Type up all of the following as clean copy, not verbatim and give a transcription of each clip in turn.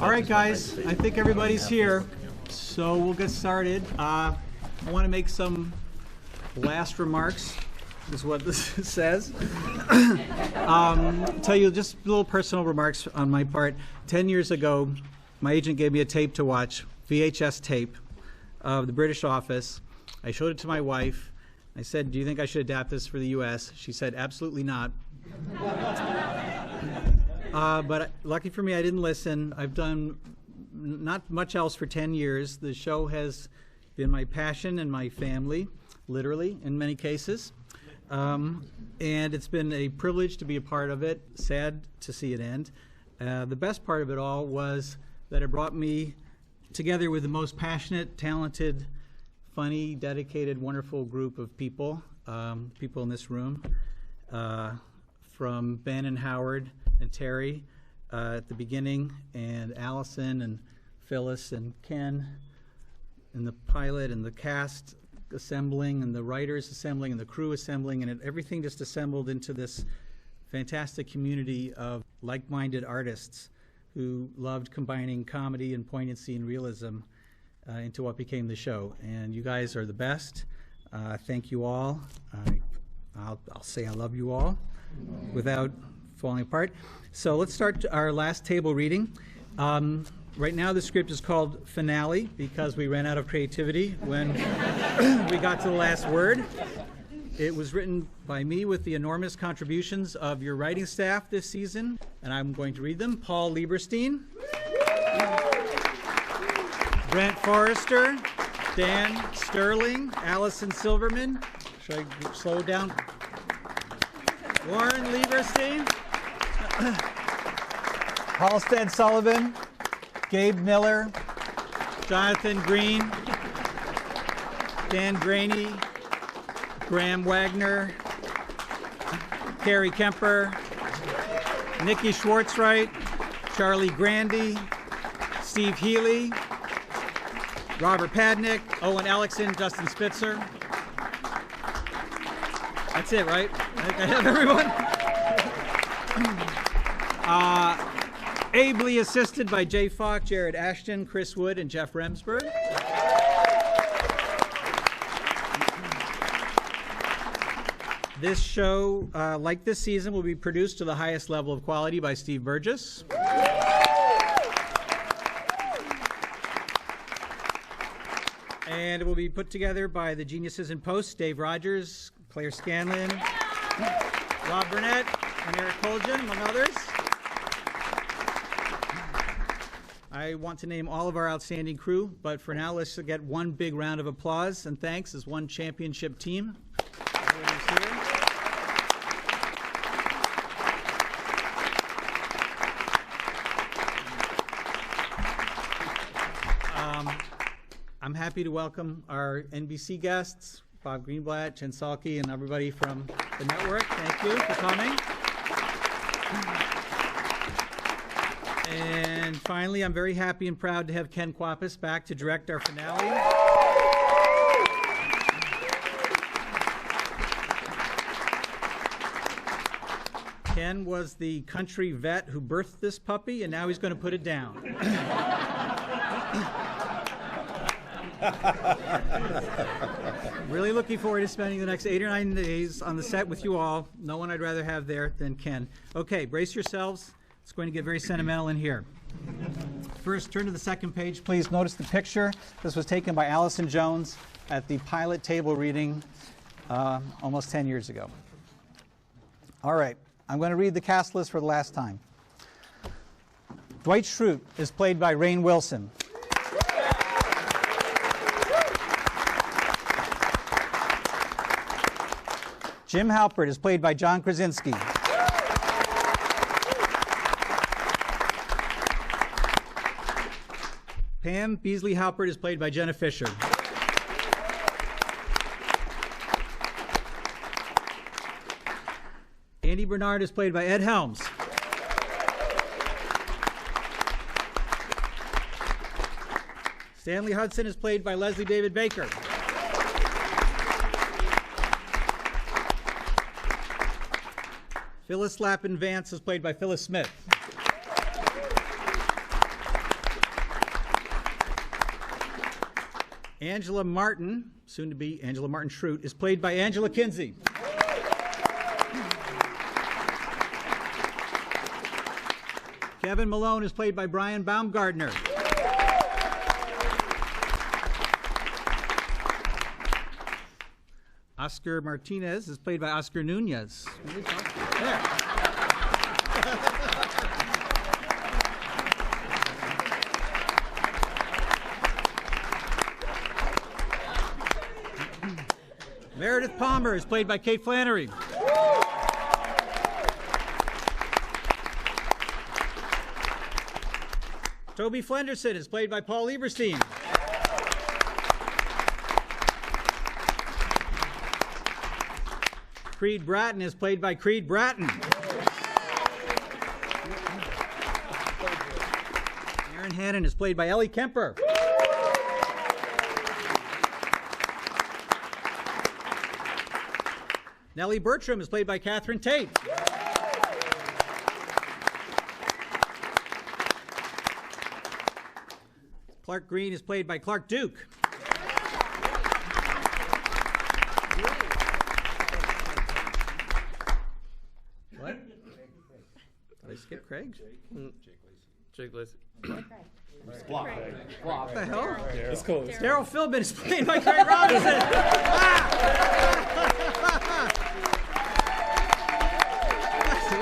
All right, guys, I think everybody's here, so we'll get started. I want to make some last remarks, is what this says. Tell you just little personal remarks on my part. 10 years ago, my agent gave me a tape to watch, VHS tape of the British Office. I showed it to my wife. I said, do you think I should adapt this for the U.S.? She said, absolutely not. But lucky for me, I didn't listen. I've done not much else for 10 years. The show has been my passion and my family, literally, in many cases. And it's been a privilege to be a part of it. Sad to see it end. The best part of it all was that it brought me together with the most passionate, talented, funny, dedicated, wonderful group of people, people in this room, from Ben and Howard and Terry at the beginning, and Allison and Phyllis and Ken, and the pilot and the cast assembling, and the writers assembling, and the crew assembling, and everything just assembled into this fantastic community of like-minded artists who loved combining comedy and poignancy and realism into what became the show. And you guys are the best. Thank you all. I'll say I love you all without falling apart. So let's start our last table reading. Right now the script is called Finale because we ran out of creativity when we got to the last word. It was written by me with the enormous contributions of your writing staff this season, and I'm going to read them. Paul Lieberstein, Brent Forrester, Dan Sterling, Allison Silverman. Should I slow down? Warren Lieberstein, Halstead Sullivan, Gabe Miller, Jonathan Green, Dan Graney, Graham Wagner, Carrie Kemper, Nikki Schwartzwright, Charlie Grandy, Steve Healy, Robert Padnick, Owen Alexson, Justin Spitzer. That's it, right? I have everyone. Ably assisted by Jay Falk, Jared Ashton, Chris Wood, and Jeff Remsburg. This show, like this season, will be produced to the highest level of quality by Steve Burgess. And it will be put together by the geniuses in post, Dave Rogers, Claire Scanlon, Rob Burnett, and Eric Colgan, among others. I want to name all of our outstanding crew, but for now, let's get one big round of applause and thanks as one championship team. Everybody's here. I'm happy to welcome our NBC guests, Bob Greenblatt, Jen Salke, and everybody from the network. Thank you for coming. And finally, I'm very happy and proud to have Ken Kwapis back to direct our finale. Ken was the country vet who birthed this puppy, and now he's going to put it down. Really looking forward to spending the next 8 or 9 days on the set with you all. No one I'd rather have there than Ken. Okay, brace yourselves. It's going to get very sentimental in here. First, turn to the second page, please. Notice the picture. This was taken by Allison Jones at the pilot table reading almost 10 years ago. All right, I'm going to read the cast list for the last time. Dwight Schrute is played by Rainn Wilson. Jim Halpert is played by John Krasinski. Pam Beasley Halpert is played by Jenna Fisher. Andy Bernard is played by Ed Helms. Stanley Hudson is played by Leslie David Baker. Phyllis Lappin Vance is played by Phyllis Smith. Angela Martin, soon to be Angela Martin Schrute, is played by Angela Kinsey. Kevin Malone is played by Brian Baumgartner. Oscar Martinez is played by Oscar Nunez. There. Meredith Palmer is played by Kate Flannery. Toby Flenderson is played by Paul Lieberstein. Creed Bratton is played by Creed Bratton. Aaron Hannon is played by Ellie Kemper. Nellie Bertram is played by Catherine Tate. Clark Green is played by Clark Duke. What? Did I skip Craig? Jake Lacey. What the hell? It's cool. Daryl Philbin is played by Craig Robinson.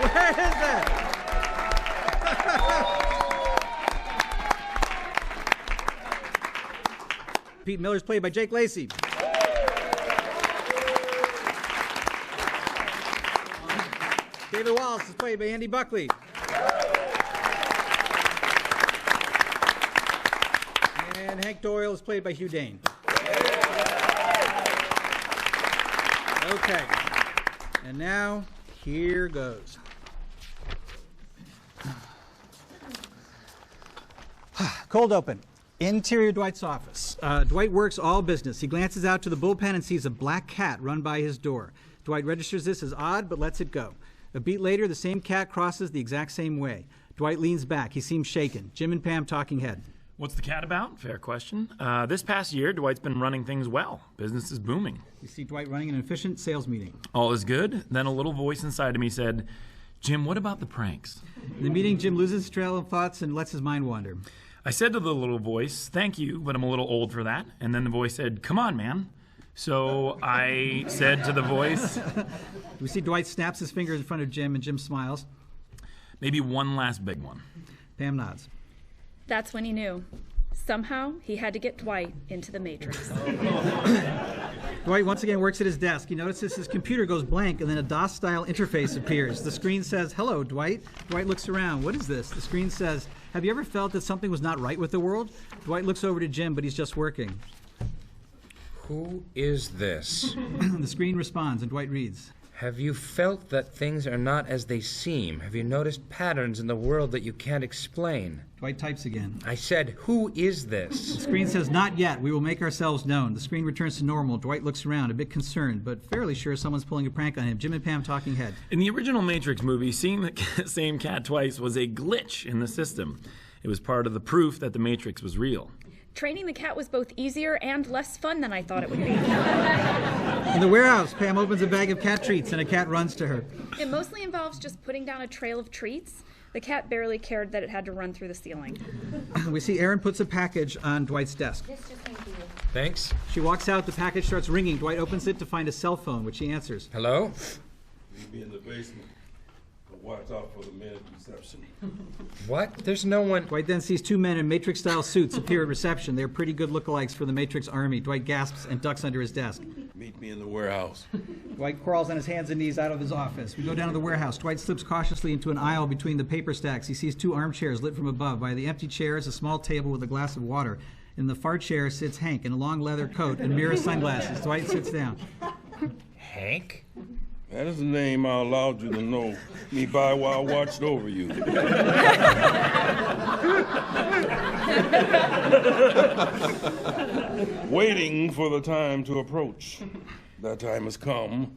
Where is that? Pete Miller is played by Jake Lacey. David Wallace is played by Andy Buckley. And Hank Doyle is played by Hugh Dane. Okay. And now, here goes. Cold open. Interior Dwight's office. Dwight works all business. He glances out to the bullpen and sees a black cat run by his door. Dwight registers this as odd, but lets it go. A beat later, the same cat crosses the exact same way. Dwight leans back. He seems shaken. Jim and Pam talking head. What's the cat about? Fair question. This past year, Dwight's been running things well. Business is booming. You see Dwight running an efficient sales meeting. All is good. Then a little voice inside of me said, Jim, what about the pranks? In the meeting, Jim loses his trail of thoughts and lets his mind wander. I said to the little voice, thank you, but I'm a little old for that. And then the voice said, come on, man. So I said to the voice... We see Dwight snaps his fingers in front of Jim, and Jim smiles. Maybe one last big one. Pam nods. That's when he knew. Somehow, he had to get Dwight into the Matrix. Dwight once again works at his desk. He notices his computer goes blank, and then a DOS-style interface appears. The screen says, hello, Dwight. Dwight looks around. What is this? The screen says, have you ever felt that something was not right with the world? Dwight looks over to Jim, but he's just working. Who is this? The screen responds, and Dwight reads. Have you felt that things are not as they seem? Have you noticed patterns in the world that you can't explain? Dwight types again. I said, who is this? The screen says, not yet. We will make ourselves known. The screen returns to normal. Dwight looks around, a bit concerned, but fairly sure someone's pulling a prank on him. Jim and Pam talking head. In the original Matrix movie, seeing the same cat twice was a glitch in the system. It was part of the proof that the Matrix was real. Training the cat was both easier and less fun than I thought it would be. In the warehouse, Pam opens a bag of cat treats and a cat runs to her. It mostly involves just putting down a trail of treats. The cat barely cared that it had to run through the ceiling. We see Erin puts a package on Dwight's desk. Thanks. She walks out, the package starts ringing. Dwight opens it to find a cell phone, which he answers. Hello? Meet me in the basement. But watch out for the men at reception. What? There's no one... Dwight then sees two men in Matrix-style suits appear at reception. They're pretty good lookalikes for the Matrix army. Dwight gasps and ducks under his desk. Meet me in the warehouse. Dwight crawls on his hands and knees out of his office. We go down to the warehouse. Dwight slips cautiously into an aisle between the paper stacks. He sees two armchairs lit from above. By the empty chair is a small table with a glass of water. In the far chair sits Hank in a long leather coat and mirror sunglasses. Dwight sits down. Hank? That is the name I allowed you to know me by while I watched over you. Waiting for the time to approach. That time has come,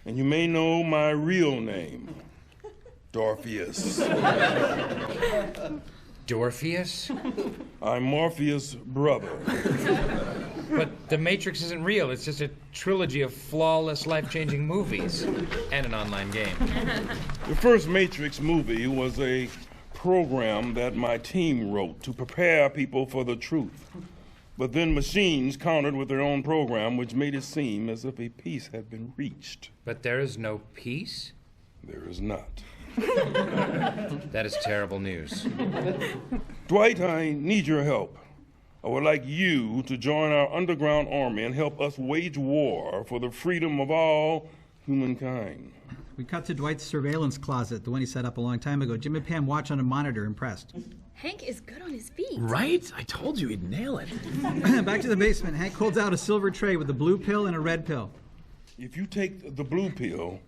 and you may know my real name, Dorpheus. Dorpheus? I'm Morpheus' brother. But The Matrix isn't real. It's just a trilogy of flawless, life-changing movies and an online game. The first Matrix movie was a program that my team wrote to prepare people for the truth. But then machines countered with their own program, which made it seem as if a peace had been reached. But there is no peace? There is not. That is terrible news. Dwight, I need your help. I would like you to join our underground army and help us wage war for the freedom of all humankind. We cut to Dwight's surveillance closet, the one he set up a long time ago. Jim and Pam watch on a monitor, impressed. Hank is good on his feet. Right? I told you he'd nail it. Back to the basement. Hank holds out a silver tray with a blue pill and a red pill. If you take the blue pill,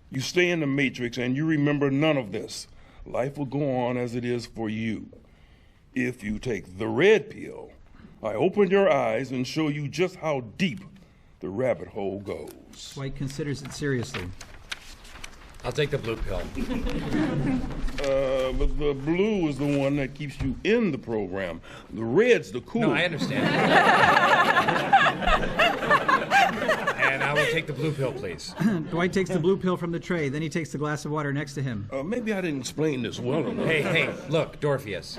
you stay in the Matrix and you remember none of this. Life will go on as it is for you. If you take the red pill, I open your eyes and show you just how deep the rabbit hole goes. Dwight considers it seriously. I'll take the blue pill. But the blue is the one that keeps you in the program. The red's the cool. No, I understand. And I will take the blue pill, please. Dwight takes the blue pill from the tray. Then he takes the glass of water next to him. Maybe I didn't explain this well enough. Hey, look, Dorpheus.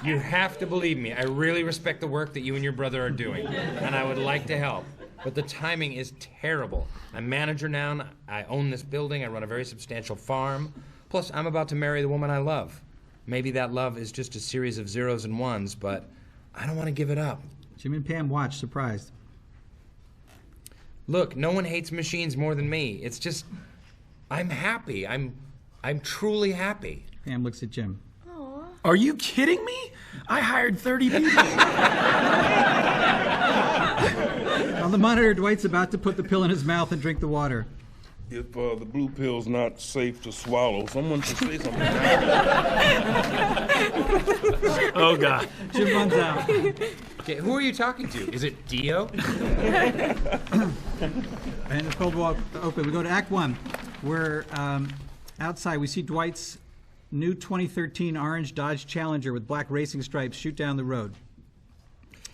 You have to believe me. I really respect the work that you and your brother are doing, and I would like to help. But the timing is terrible. I'm manager now. I own this building. I run a very substantial farm. Plus, I'm about to marry the woman I love. Maybe that love is just a series of zeros and ones, but I don't want to give it up. Jim and Pam watch, surprised. Look, no one hates machines more than me. It's just, I'm happy. I'm truly happy. Pam looks at Jim. Are you kidding me? I hired 30 people. On the monitor, Dwight's about to put the pill in his mouth and drink the water. If the blue pill's not safe to swallow, someone should say something. Oh, God. Jim runs out. Okay, who are you talking to? Is it Dio? And the cold wall open. We go to Act 1. We're outside. We see Dwight's new 2013 orange Dodge Challenger with black racing stripes shoot down the road.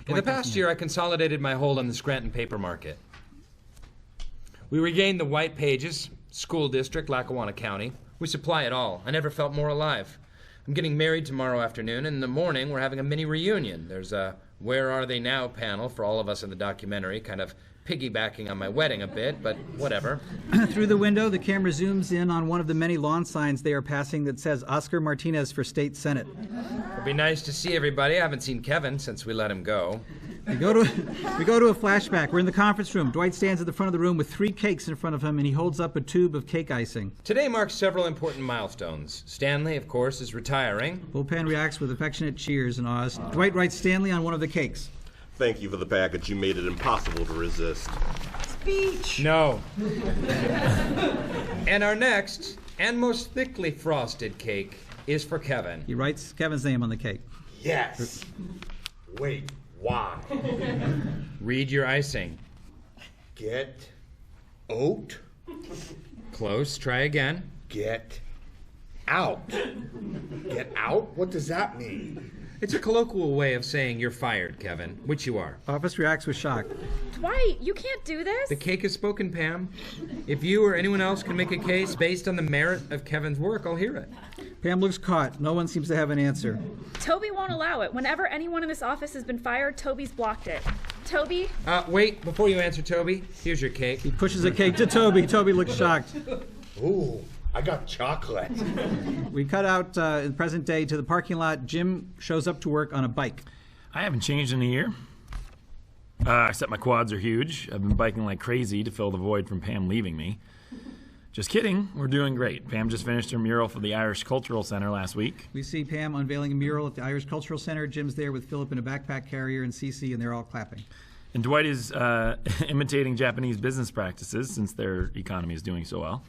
In the past year, I consolidated my hold on the Scranton paper market. We regained the White Pages, school district, Lackawanna County. We supply it all. I never felt more alive. I'm getting married tomorrow afternoon, and in the morning we're having a mini reunion. There's a Where Are They Now panel for all of us in the documentary, kind of piggybacking on my wedding a bit, but whatever. Through the window, the camera zooms in on one of the many lawn signs they are passing that says Oscar Martinez for State Senate. It'll be nice to see everybody. I haven't seen Kevin since we let him go. We go to a flashback. We're in the conference room. Dwight stands at the front of the room with 3 cakes in front of him, and he holds up a tube of cake icing. Today marks several important milestones. Stanley, of course, is retiring. Bullpen reacts with affectionate cheers and awes. Dwight writes Stanley on one of the cakes. Thank you for the package. You made it impossible to resist. No. And our next and most thickly frosted cake is for Kevin. He writes Kevin's name on the cake. Yes. Wait, why? Read your icing. Get oat. Close. Try again. Get out. Get out? What does that mean? It's a colloquial way of saying you're fired, Kevin, which you are. Office reacts with shock. Dwight, you can't do this. The cake is spoken, Pam. If you or anyone else can make a case based on the merit of Kevin's work, I'll hear it. Pam looks caught. No one seems to have an answer. Toby won't allow it. Whenever anyone in this office has been fired, Toby's blocked it. Toby? Wait, before you answer, Toby, here's your cake. He pushes a cake to Toby. Toby looks shocked. Ooh, I got chocolate. We cut out in the present day to the parking lot. Jim shows up to work on a bike. I haven't changed in a year. Except my quads are huge. I've been biking like crazy to fill the void from Pam leaving me. Just kidding, we're doing great. Pam just finished her mural for the Irish Cultural Center last week. We see Pam unveiling a mural at the Irish Cultural Center. Jim's there with Philip in a backpack carrier and Cece, and they're all clapping. And Dwight is imitating Japanese business practices since their economy is doing so well.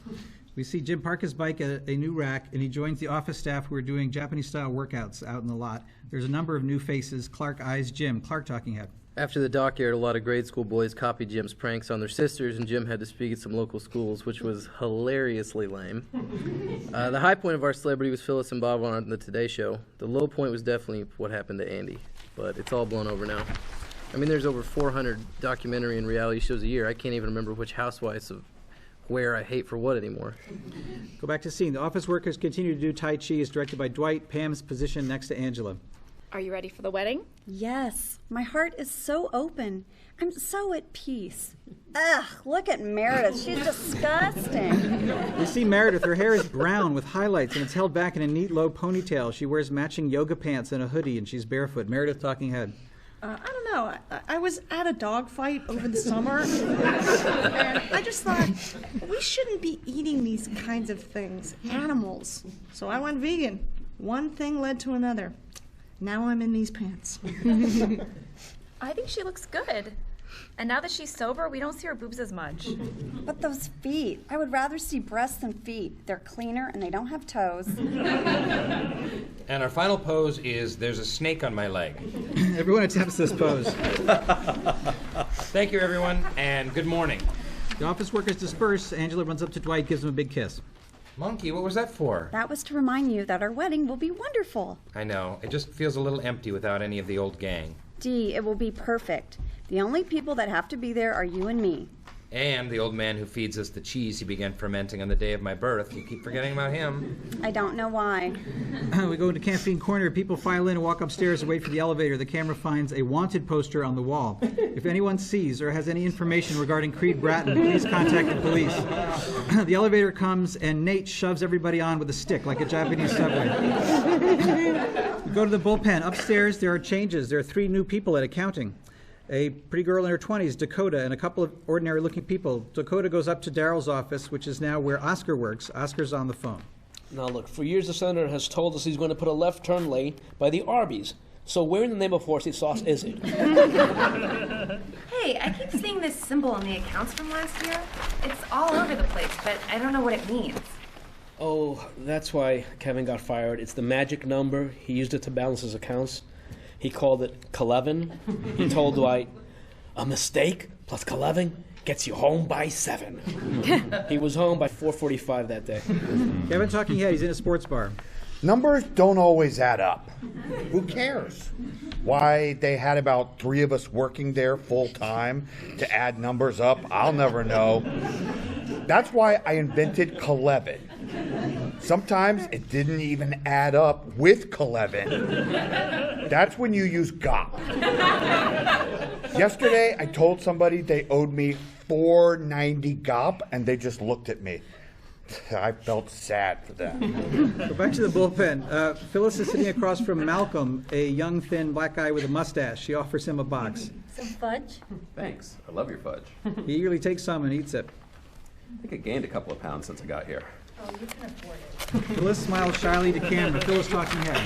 We see Jim park his bike at a new rack, and he joins the office staff who are doing Japanese-style workouts out in the lot. There's a number of new faces. Clark eyes Jim. Clark talking head. After the doc aired, a lot of grade school boys copied Jim's pranks on their sisters, and Jim had to speak at some local schools, which was hilariously lame. The high point of our celebrity was Phyllis and Bob on the Today Show. The low point was definitely what happened to Andy, but it's all blown over now. I mean, there's over 400 documentary and reality shows a year. I can't even remember which housewives of where I hate for what anymore. Go back to scene. The office workers continue to do Tai Chi is directed by Dwight. Pam's position next to Angela. Are you ready for the wedding? Yes, my heart is so open. I'm so at peace. Ugh, look at Meredith. She's disgusting. You see Meredith. Her hair is brown with highlights, and it's held back in a neat low ponytail. She wears matching yoga pants and a hoodie, and she's barefoot. Meredith talking head. I don't know. I was at a dog fight over the summer, and I just thought, we shouldn't be eating these kinds of things, animals. So I went vegan. One thing led to another. Now I'm in these pants. I think she looks good. And now that she's sober, we don't see her boobs as much. But those feet. I would rather see breasts than feet. They're cleaner and they don't have toes. And our final pose is there's a snake on my leg. Everyone attempts this pose. Thank you, everyone, and good morning. The office workers disperse. Angela runs up to Dwight, gives him a big kiss. Monkey, what was that for? That was to remind you that our wedding will be wonderful. I know. It just feels a little empty without any of the old gang. Dee, it will be perfect. The only people that have to be there are you and me. And the old man who feeds us the cheese he began fermenting on the day of my birth. You keep forgetting about him. I don't know why. We go into Caffeine Corner. People file in and walk upstairs and wait for the elevator. The camera finds a wanted poster on the wall. If anyone sees or has any information regarding Creed Bratton, please contact the police. The elevator comes and Nate shoves everybody on with a stick like a Japanese subway. We go to the bullpen. Upstairs, there are changes. There are 3 new people at accounting. A pretty girl in her 20s, Dakota, and a couple of ordinary-looking people. Dakota goes up to Daryl's office, which is now where Oscar works. Oscar's on the phone. Now look, for years the senator has told us he's going to put a left turn lane by the Arby's. So where in the name of horsey sauce is it? Hey, I keep seeing this symbol on the accounts from last year. It's all over the place, but I don't know what it means. Oh, that's why Kevin got fired. It's the magic number. He used it to balance his accounts. He called it Kelevin. He told Dwight, a mistake plus Kelevin gets you home by 7. He was home by 4:45 that day. Kevin talking head, he's in a sports bar. Numbers don't always add up. Who cares? Why they had about 3 of us working there full time to add numbers up, I'll never know. That's why I invented Kelevin. Sometimes it didn't even add up with Kelevin. That's when you use GOP. Yesterday, I told somebody they owed me $4.90 GOP, and they just looked at me. I felt sad for them. Go back to the bullpen. Phyllis is sitting across from Malcolm, a young, thin black guy with a mustache. She offers him a box. Some fudge? Thanks. I love your fudge. He eagerly takes some and eats it. I think I gained a couple of pounds since I got here. Oh, you can afford it. Phyllis smiles shyly to camera. Phyllis talking head.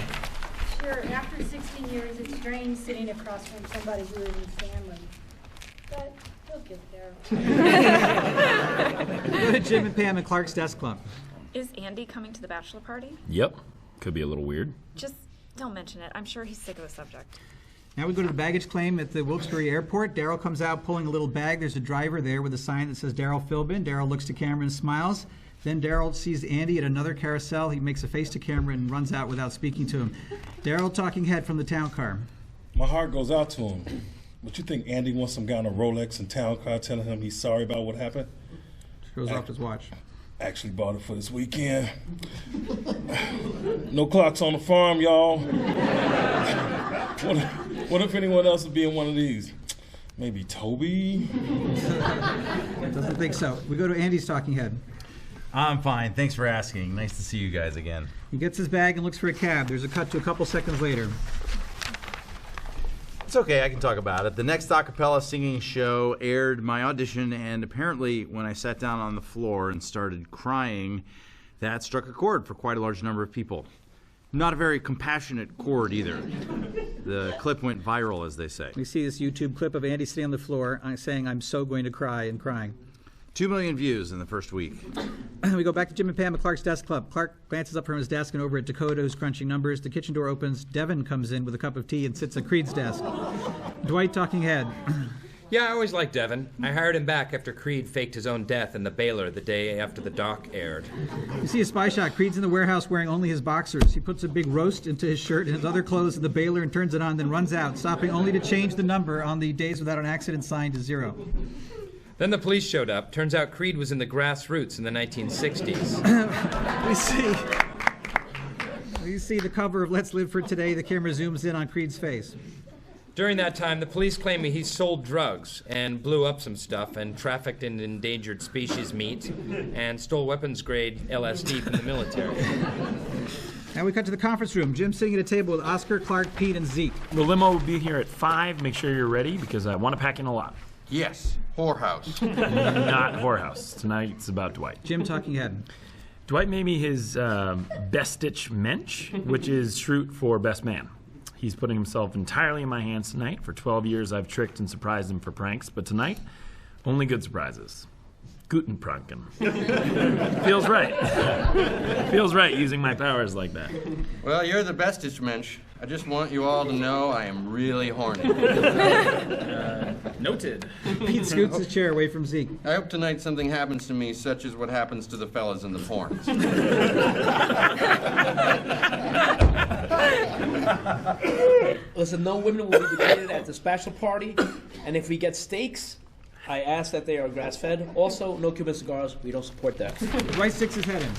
Sure, after 16 years, it's strange sitting across from somebody who isn't family. But we'll get there. Go to Jim and Pam and Clark's desk clump. Is Andy coming to the bachelor party? Yep. Could be a little weird. Just don't mention it. I'm sure he's sick of the subject. Now we go to the baggage claim at the Wilkes-Barre Airport. Daryl comes out pulling a little bag. There's a driver there with a sign that says Daryl Philbin. Daryl looks to camera and smiles. Then Daryl sees Andy at another carousel. He makes a face to camera and runs out without speaking to him. Daryl talking head from the town car. My heart goes out to him. But you think Andy wants some guy in a Rolex and town car telling him he's sorry about what happened? Shows off his watch. Actually bought it for this weekend. No clocks on the farm, y'all. What if anyone else would be in one of these? Maybe Toby? Doesn't think so. We go to Andy's talking head. I'm fine. Thanks for asking. Nice to see you guys again. He gets his bag and looks for a cab. There's a cut to a couple seconds later. It's okay, I can talk about it. The next a cappella singing show aired my audition, and apparently when I sat down on the floor and started crying, that struck a chord for quite a large number of people. Not a very compassionate chord either. The clip went viral, as they say. We see this YouTube clip of Andy sitting on the floor saying, "I'm so going to cry," and crying. 2 million views in the first week. We go back to Jim and Pam at Clark's desk club. Clark glances up from his desk and over at Dakota, who's crunching numbers. The kitchen door opens. Devin comes in with a cup of tea and sits at Creed's desk. Dwight talking head. Yeah, I always liked Devin. I hired him back after Creed faked his own death in the Baylor the day after the doc aired. You see a spy shot. Creed's in the warehouse wearing only his boxers. He puts a big roast into his shirt and his other clothes in the Baylor and turns it on, then runs out, stopping only to change the number on the days without an accident sign to 0. Then the police showed up. Turns out Creed was in the grassroots in the 1960s. We see the cover of Let's Live for Today. The camera zooms in on Creed's face. During that time, the police claim he sold drugs and blew up some stuff and trafficked in endangered species meat and stole weapons-grade LSD from the military. Now we cut to the conference room. Jim's sitting at a table with Oscar, Clark, Pete, and Zeke. The limo will be here at 5. Make sure you're ready because I want to pack in a lot. Yes, whorehouse. Not whorehouse. Tonight's about Dwight. Jim talking head. Dwight made me his best stitch mensch, which is Shroot for best man. He's putting himself entirely in my hands tonight. For 12 years, I've tricked and surprised him for pranks, but tonight, only good surprises. Guten Pranken. Feels right. Feels right using my powers like that. Well, you're the bestest mensch. I just want you all to know I am really horny. Noted. Pete scoots his chair away from Zeke. I hope tonight something happens to me, such as what happens to the fellas in the porns. Listen, no women will be degraded at the special party, and if we get steaks, I ask that they are grass-fed. Also, no Cuban cigars. We don't support that. Dwight sticks his head in.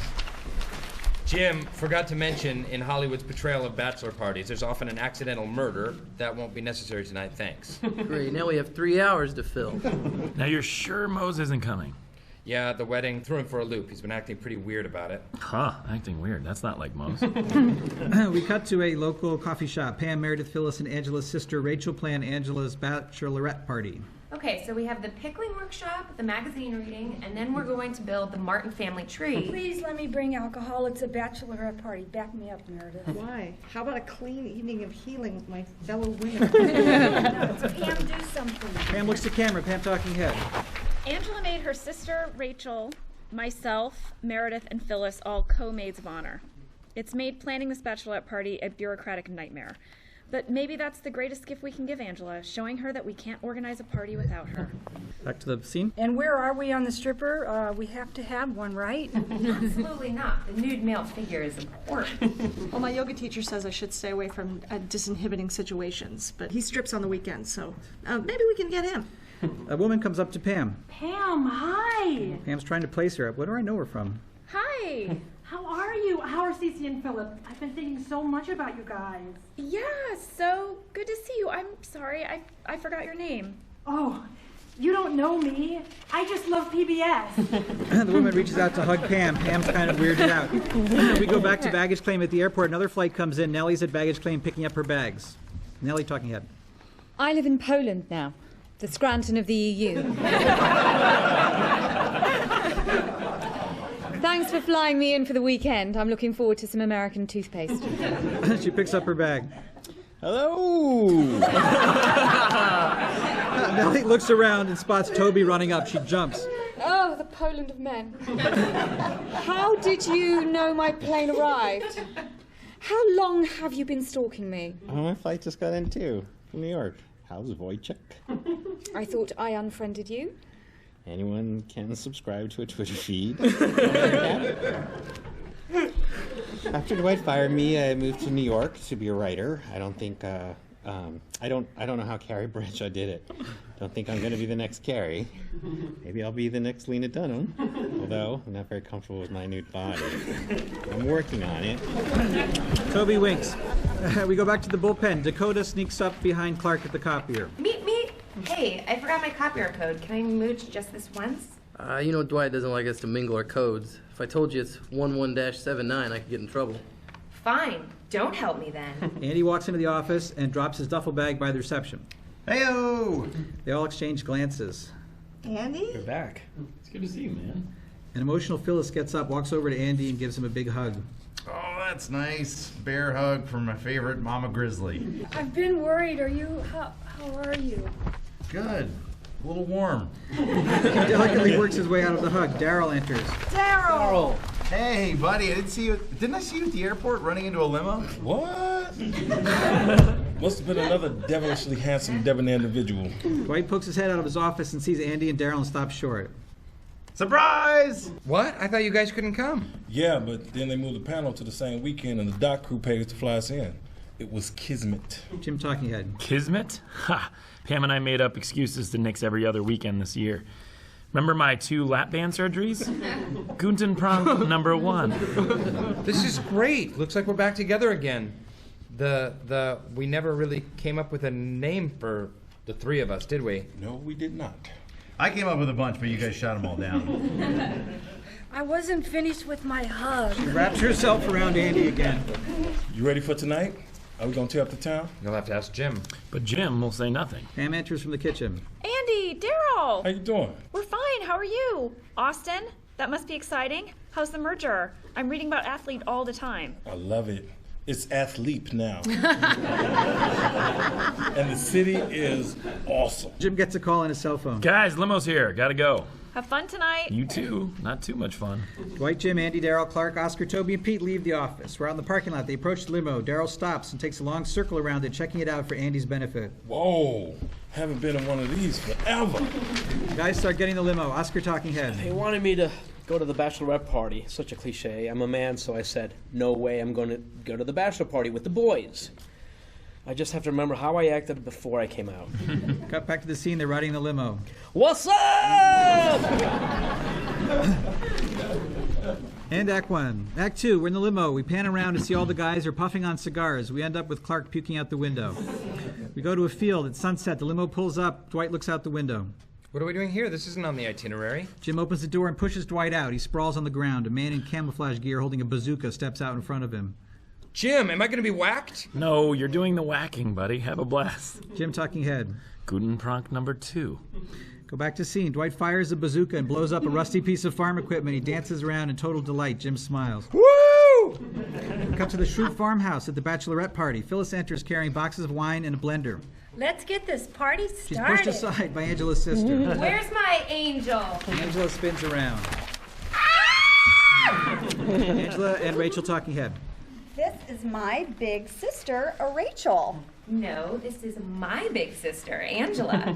Jim forgot to mention in Hollywood's portrayal of bachelor parties, there's often an accidental murder. That won't be necessary tonight, thanks. Great, now we have 3 hours to fill. Now you're sure Mose isn't coming? Yeah, the wedding threw him for a loop. He's been acting pretty weird about it. Huh, acting weird. That's not like Mose. We cut to a local coffee shop. Pam, Meredith, Phyllis, and Angela's sister Rachel plan Angela's bachelorette party. Okay, so we have the pickling workshop, the magazine reading, and then we're going to build the Martin family tree. Please let me bring alcohol. It's a bachelorette party. Back me up, Meredith. Why? How about a clean evening of healing with my fellow women? No, Pam, do something. Pam looks to camera. Pam talking head. Angela made her sister, Rachel, myself, Meredith, and Phyllis all co-maids of honor. It's made planning this bachelorette party a bureaucratic nightmare. But maybe that's the greatest gift we can give Angela, showing her that we can't organize a party without her. Back to the scene. And where are we on the stripper? We have to have one, right? Absolutely not. The nude male figure is important. Well, my yoga teacher says I should stay away from disinhibiting situations, but he strips on the weekends, so maybe we can get him. A woman comes up to Pam. Pam, hi. Pam's trying to place her. What do I know her from? Hi. How are you? How are Cece and Philip? I've been thinking so much about you guys. Yeah, so good to see you. I'm sorry, I forgot your name. Oh, you don't know me. I just love PBS. The woman reaches out to hug Pam. Pam's kind of weirded out. We go back to baggage claim at the airport. Another flight comes in. Nellie's at baggage claim picking up her bags. Nellie talking head. I live in Poland now, the Scranton of the EU. Thanks for flying me in for the weekend. I'm looking forward to some American toothpaste. She picks up her bag. Hello! Nellie looks around and spots Toby running up. She jumps. Oh, the Poland of men. How did you know my plane arrived? How long have you been stalking me? Oh, my flight just got in too, from New York. How's Wojciech? I thought I unfriended you. Anyone can subscribe to a Twitter feed. After Dwight fired me, I moved to New York to be a writer. I don't think, I don't know how Carrie Bradshaw did it. Don't think I'm going to be the next Carrie. Maybe I'll be the next Lena Dunham, although I'm not very comfortable with my nude body. I'm working on it. Toby winks. We go back to the bullpen. Dakota sneaks up behind Clark at the copier. Meet. Hey, I forgot my copier code. Can I mooch just this once? You know Dwight doesn't like us to mingle our codes. If I told you it's 11-79, I could get in trouble. Fine. Don't help me then. Andy walks into the office and drops his duffel bag by the reception. Hey-o! They all exchange glances. Andy? You're back. It's good to see you, man. An emotional Phyllis gets up, walks over to Andy, and gives him a big hug. Oh, that's nice. Bear hug from my favorite Mama Grizzly. I've been worried. How are you? Good. A little warm. He delicately works his way out of the hug. Daryl enters. Daryl! Hey, buddy, I didn't I see you at the airport running into a limo? What? Must have been another devilishly handsome, debonair individual. Dwight pokes his head out of his office and sees Andy and Daryl and stops short. Surprise! What? I thought you guys couldn't come. Yeah, but then they moved the panel to the same weekend and the dock crew paid us to fly us in. It was kismet. Jim Talking Head. Kismet? Ha! Pam and I made up excuses to nix every other weekend this year. Remember my 2 lap band surgeries? Guten Prank number 1. This is great. Looks like we're back together again. We never really came up with a name for the 3 of us, did we? No, we did not. I came up with a bunch, but you guys shot them all down. I wasn't finished with my hug. She wraps herself around Andy again. You ready for tonight? Are we gonna tear up the town? You'll have to ask Jim. But Jim will say nothing. Pam enters from the kitchen. Andy, Daryl. How you doing? We're fine. How are you? Austin? That must be exciting. How's the merger? I'm reading about Athlete all the time. I love it. It's Athlete now. And the city is awesome. Jim gets a call on his cell phone. Guys, limo's here. Gotta go. Have fun tonight. You too. Not too much fun. Dwight, Jim, Andy, Daryl, Clark, Oscar, Toby, and Pete leave the office. We're out in the parking lot. They approach the limo. Daryl stops and takes a long circle around it, checking it out for Andy's benefit. Whoa, haven't been in one of these forever. The guys start getting the limo. Oscar Talking Head. They wanted me to go to the bachelorette party. Such a cliche. I'm a man, so I said, no way, I'm going to go to the bachelor party with the boys. I just have to remember how I acted before I came out. Cut back to the scene. They're riding the limo. What's up? And Act 1. Act 2, we're in the limo. We pan around to see all the guys are puffing on cigars. We end up with Clark puking out the window. We go to a field. At sunset, the limo pulls up. Dwight looks out the window. What are we doing here? This isn't on the itinerary. Jim opens the door and pushes Dwight out. He sprawls on the ground. A man in camouflage gear holding a bazooka steps out in front of him. Jim, am I going to be whacked? No, you're doing the whacking, buddy. Have a blast. Jim Talking Head. Guten Prank number 2. Go back to scene. Dwight fires a bazooka and blows up a rusty piece of farm equipment. He dances around in total delight. Jim smiles. Woo! Cut to the Shrew farmhouse at the bachelorette party. Phyllis enters carrying boxes of wine and a blender. Let's get this party started. She's pushed aside by Angela's sister. Where's my angel? Angela spins around. Angela and Rachel Talking Head. This is my big sister, Rachel. No, this is my big sister, Angela.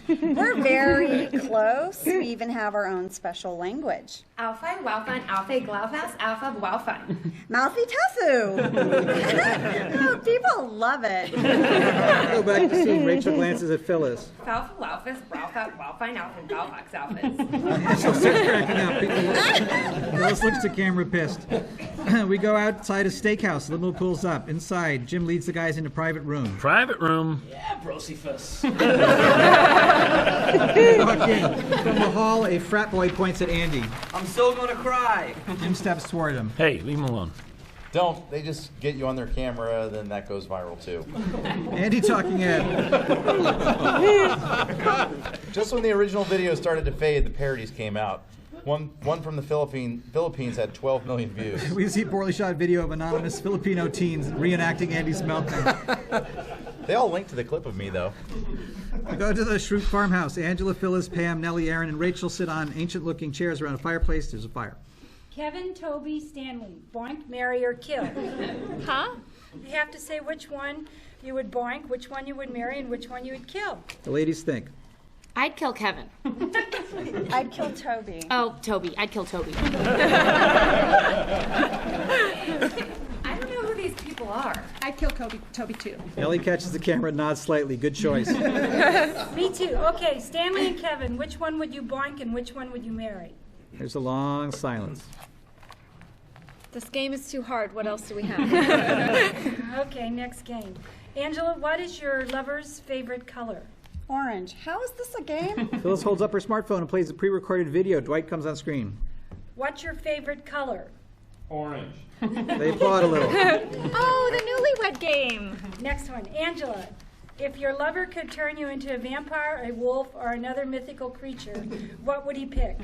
We're very close. We even have our own special language. Alpha, Waufen, Alpha, Glaufhaus, Alpha, Waufen. Mouthy Tessu. Oh, people love it. Go back to scene. Rachel glances at Phyllis. Alpha, Laufus, Braufa, Waufen, Alpha, Galfax, Alphas. Angela starts cracking up. Phyllis looks to camera pissed. We go outside a steakhouse. The limo pulls up. Inside, Jim leads the guys into private room. Private room. Yeah, Brocephus. Walk in. From the hall, a frat boy points at Andy. I'm still gonna cry. Jim steps toward him. Hey, leave him alone. Don't. They just get you on their camera, then that goes viral too. Andy Talking Head. Just when the original video started to fade, the parodies came out. One from the Philippines had 12 million views. We see poorly shot video of anonymous Filipino teens reenacting Andy's meltdown. They all link to the clip of me, though. We go to the Shrew farmhouse. Angela, Phyllis, Pam, Nellie, Aaron, and Rachel sit on ancient-looking chairs around a fireplace. There's a fire. Kevin, Toby, Stanley. Boink, marry, or kill. Huh? You have to say which one you would boink, which one you would marry, and which one you would kill. The ladies think. I'd kill Kevin. I'd kill Toby. Oh, Toby. I'd kill Toby. I don't know who these people are. I'd kill Toby too. Ellie catches the camera and nods slightly. Good choice. Me too. Okay, Stanley and Kevin, which one would you boink and which one would you marry? There's a long silence. This game is too hard. What else do we have? Okay, next game. Angela, what is your lover's favorite color? Orange. How is this a game? Phyllis holds up her smartphone and plays a pre-recorded video. Dwight comes on screen. What's your favorite color? Orange. They applaud a little. Oh, the newlywed game. Next one. Angela, if your lover could turn you into a vampire, a wolf, or another mythical creature, what would he pick?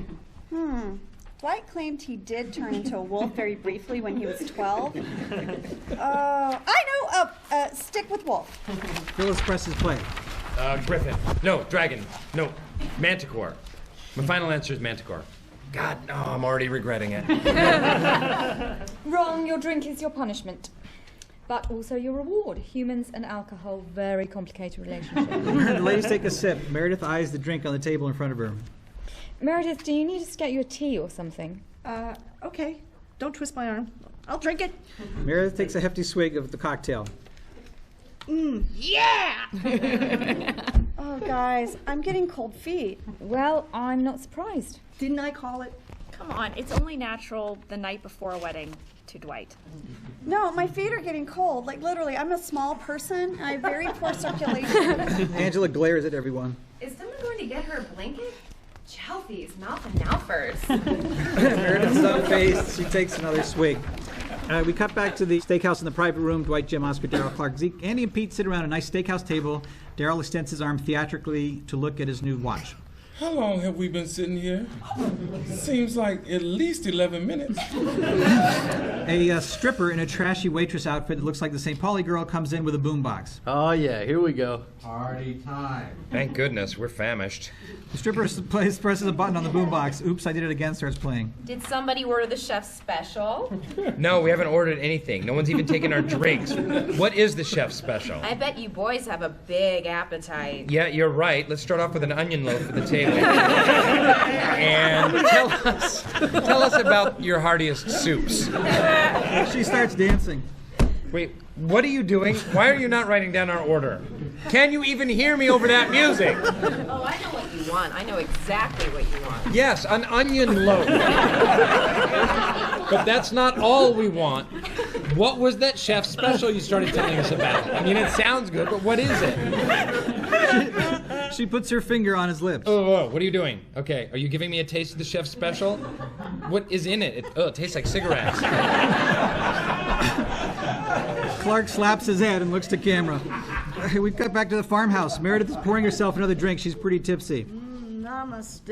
Dwight claimed he did turn into a wolf very briefly when he was 12. I know! Stick with wolf. Phyllis presses play. Griffin. No, dragon. No, manticore. My final answer is manticore. God, no, I'm already regretting it. Wrong. Your drink is your punishment. but also your reward. Humans and alcohol, very complicated relationship. The ladies take a sip. Meredith eyes the drink on the table in front of her. Meredith, do you need us to get you a tea or something? Okay. Don't twist my arm. I'll drink it. Meredith takes a hefty swig of the cocktail. Yeah! Oh, guys, I'm getting cold feet. Well, I'm not surprised. Didn't I call it? Come on, it's only natural the night before a wedding to Dwight. No, my feet are getting cold. Like, literally, I'm a small person, and I have very poor circulation. Angela glares at everyone. Is someone going to get her a blanket? Chelsea's mouth and mouthers. Meredith's unfazed. She takes another swig. We cut back to the steakhouse in the private room. Dwight, Jim, Oscar, Daryl, Clark, Zeke, Andy, and Pete sit around a nice steakhouse table. Daryl extends his arm theatrically to look at his new watch. How long have we been sitting here? Seems like at least 11 minutes. A stripper in a trashy waitress outfit that looks like the St. Pauli girl comes in with a boombox. Oh, yeah, here we go. Party time. Thank goodness, we're famished. The stripper presses a button on the boombox. Oops, I did it again, starts playing. Did somebody order the chef's special? No, we haven't ordered anything. No one's even taken our drinks. What is the chef's special? I bet you boys have a big appetite. Yeah, you're right. Let's start off with an onion loaf at the table. And tell us about your heartiest soups. She starts dancing. Wait, what are you doing? Why are you not writing down our order? Can you even hear me over that music? Oh, I know what you want. I know exactly what you want. Yes, an onion loaf. But that's not all we want. What was that chef special you started telling us about? I mean, it sounds good, but what is it? She puts her finger on his lips. Oh, what are you doing? Okay, are you giving me a taste of the chef's special? What is in it? It tastes like cigarettes. Clark slaps his head and looks to camera. We've got back to the farmhouse. Meredith is pouring herself another drink. She's pretty tipsy. Namaste.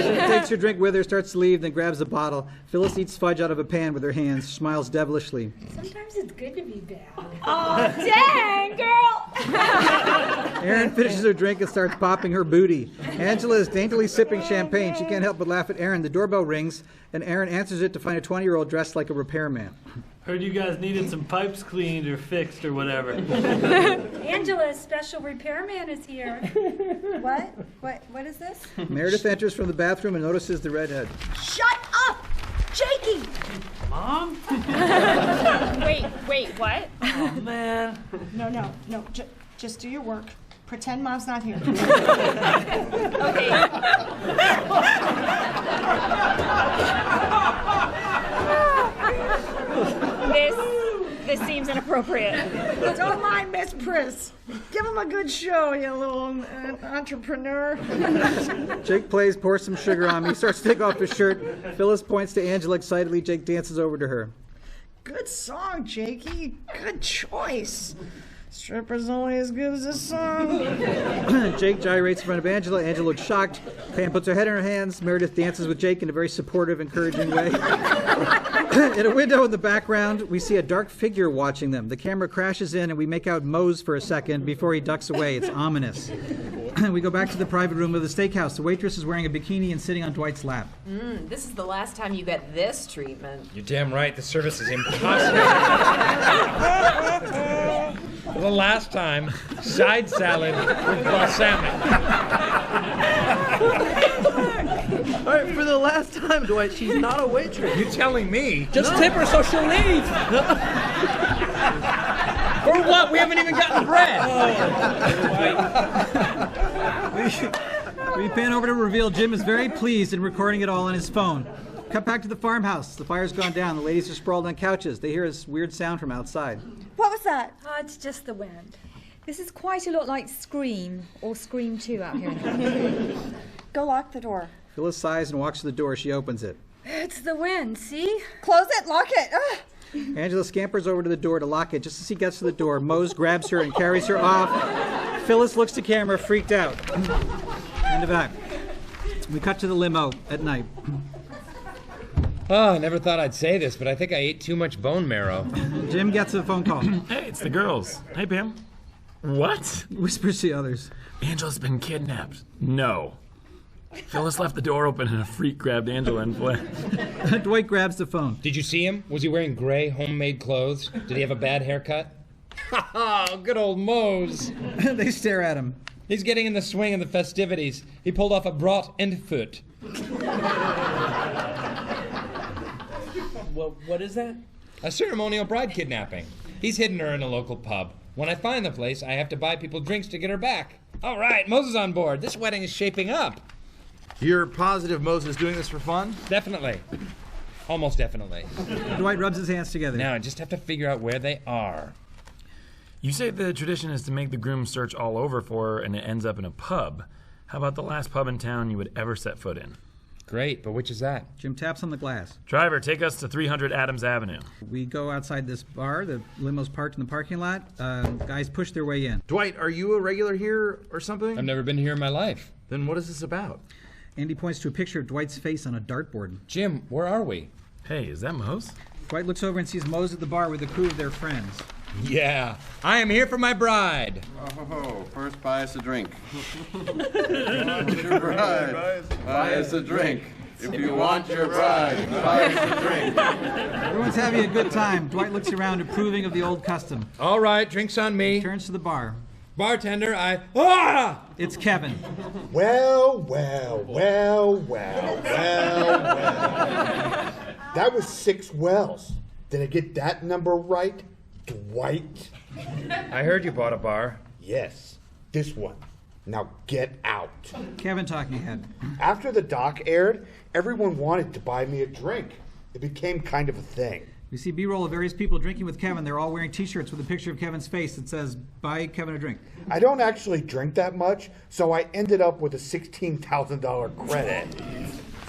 She takes her drink with her, starts to leave, then grabs a bottle. Phyllis eats fudge out of a pan with her hands, smiles devilishly. Sometimes it's good to be bad. Oh, dang, girl! Erin finishes her drink and starts popping her booty. Angela is daintily sipping champagne. She can't help but laugh at Erin. The doorbell rings, and Erin answers it to find a 20-year-old dressed like a repairman. Heard you guys needed some pipes cleaned or fixed or whatever. Angela's special repairman is here. What? What is this? Meredith enters from the bathroom and notices the redhead. Shut up! Jakey! Mom? Wait, what? Oh, man. No. Just do your work. Pretend Mom's not here. This seems inappropriate. Don't mind Miss Priss. Give him a good show, you little entrepreneur. Jake pours some sugar on me, starts to take off his shirt. Phyllis points to Angela excitedly. Jake dances over to her. Good song, Jakey. Good choice. Stripper's only as good as a song. Jake gyrates in front of Angela. Angela looks shocked. Pam puts her head in her hands. Meredith dances with Jake in a very supportive, encouraging way. In a window in the background, we see a dark figure watching them. The camera crashes in, and we make out Mose for a second before he ducks away. It's ominous. We go back to the private room of the steakhouse. The waitress is wearing a bikini and sitting on Dwight's lap. This is the last time you get this treatment. You're damn right. The service is impossible. For the last time, side salad with balsamic. All right, for the last time, Dwight, she's not a waitress. You telling me? Just tip her so she'll leave. For what? We haven't even gotten bread. We pan over to reveal Jim is very pleased and recording it all on his phone. Cut back to the farmhouse. The fire's gone down. The ladies are sprawled on couches. They hear this weird sound from outside. What was that? Oh, it's just the wind. This is quite a lot like Scream or Scream 2 out here. Go lock the door. Phyllis sighs and walks to the door. She opens it. It's the wind, see? Close it, lock it. Angela scampers over to the door to lock it. Just as he gets to the door, Mose grabs her and carries her off. Phyllis looks to camera, freaked out. End of act. We cut to the limo at night. Oh, I never thought I'd say this, but I think I ate too much bone marrow. Jim gets a phone call. Hey, it's the girls. Hey, Pam. What? Whispers to the others. Angela's been kidnapped. No. Phyllis left the door open and a freak grabbed Angela and fled. Dwight grabs the phone. Did you see him? Was he wearing gray homemade clothes? Did he have a bad haircut? Ha ha! Good old Mose. They stare at him. He's getting in the swing of the festivities. He pulled off a brought and foot. What is that? A ceremonial bride kidnapping. He's hidden her in a local pub. When I find the place, I have to buy people drinks to get her back. All right, Moses on board. This wedding is shaping up. You're positive Moses is doing this for fun? Definitely. Almost definitely. Dwight rubs his hands together. Now I just have to figure out where they are. You say the tradition is to make the groom search all over for her and it ends up in a pub. How about the last pub in town you would ever set foot in? Great, but which is that? Jim taps on the glass. Driver, take us to 300 Adams Avenue. We go outside this bar. The limo's parked in the parking lot. Guys push their way in. Dwight, are you a regular here or something? I've never been here in my life. Then what is this about? Andy points to a picture of Dwight's face on a dartboard. Jim, where are we? Hey, is that Mose? Dwight looks over and sees Mose at the bar with a crew of their friends. Yeah, I am here for my bride. Oh, first buy us a drink. Your bride, buy us a drink. If you want your bride, buy us a drink. Everyone's having a good time. Dwight looks around, approving of the old custom. All right, drinks on me. Turns to the bar. Bartender, Ah! It's Kevin. Well. That was 6 wells. Did I get that number right, Dwight? I heard you bought a bar. Yes, this one. Now get out. Kevin talking ahead. After the doc aired, everyone wanted to buy me a drink. It became kind of a thing. We see B-roll of various people drinking with Kevin. They're all wearing T-shirts with a picture of Kevin's face that says, "Buy Kevin a drink." I don't actually drink that much, so I ended up with a $16,000 credit.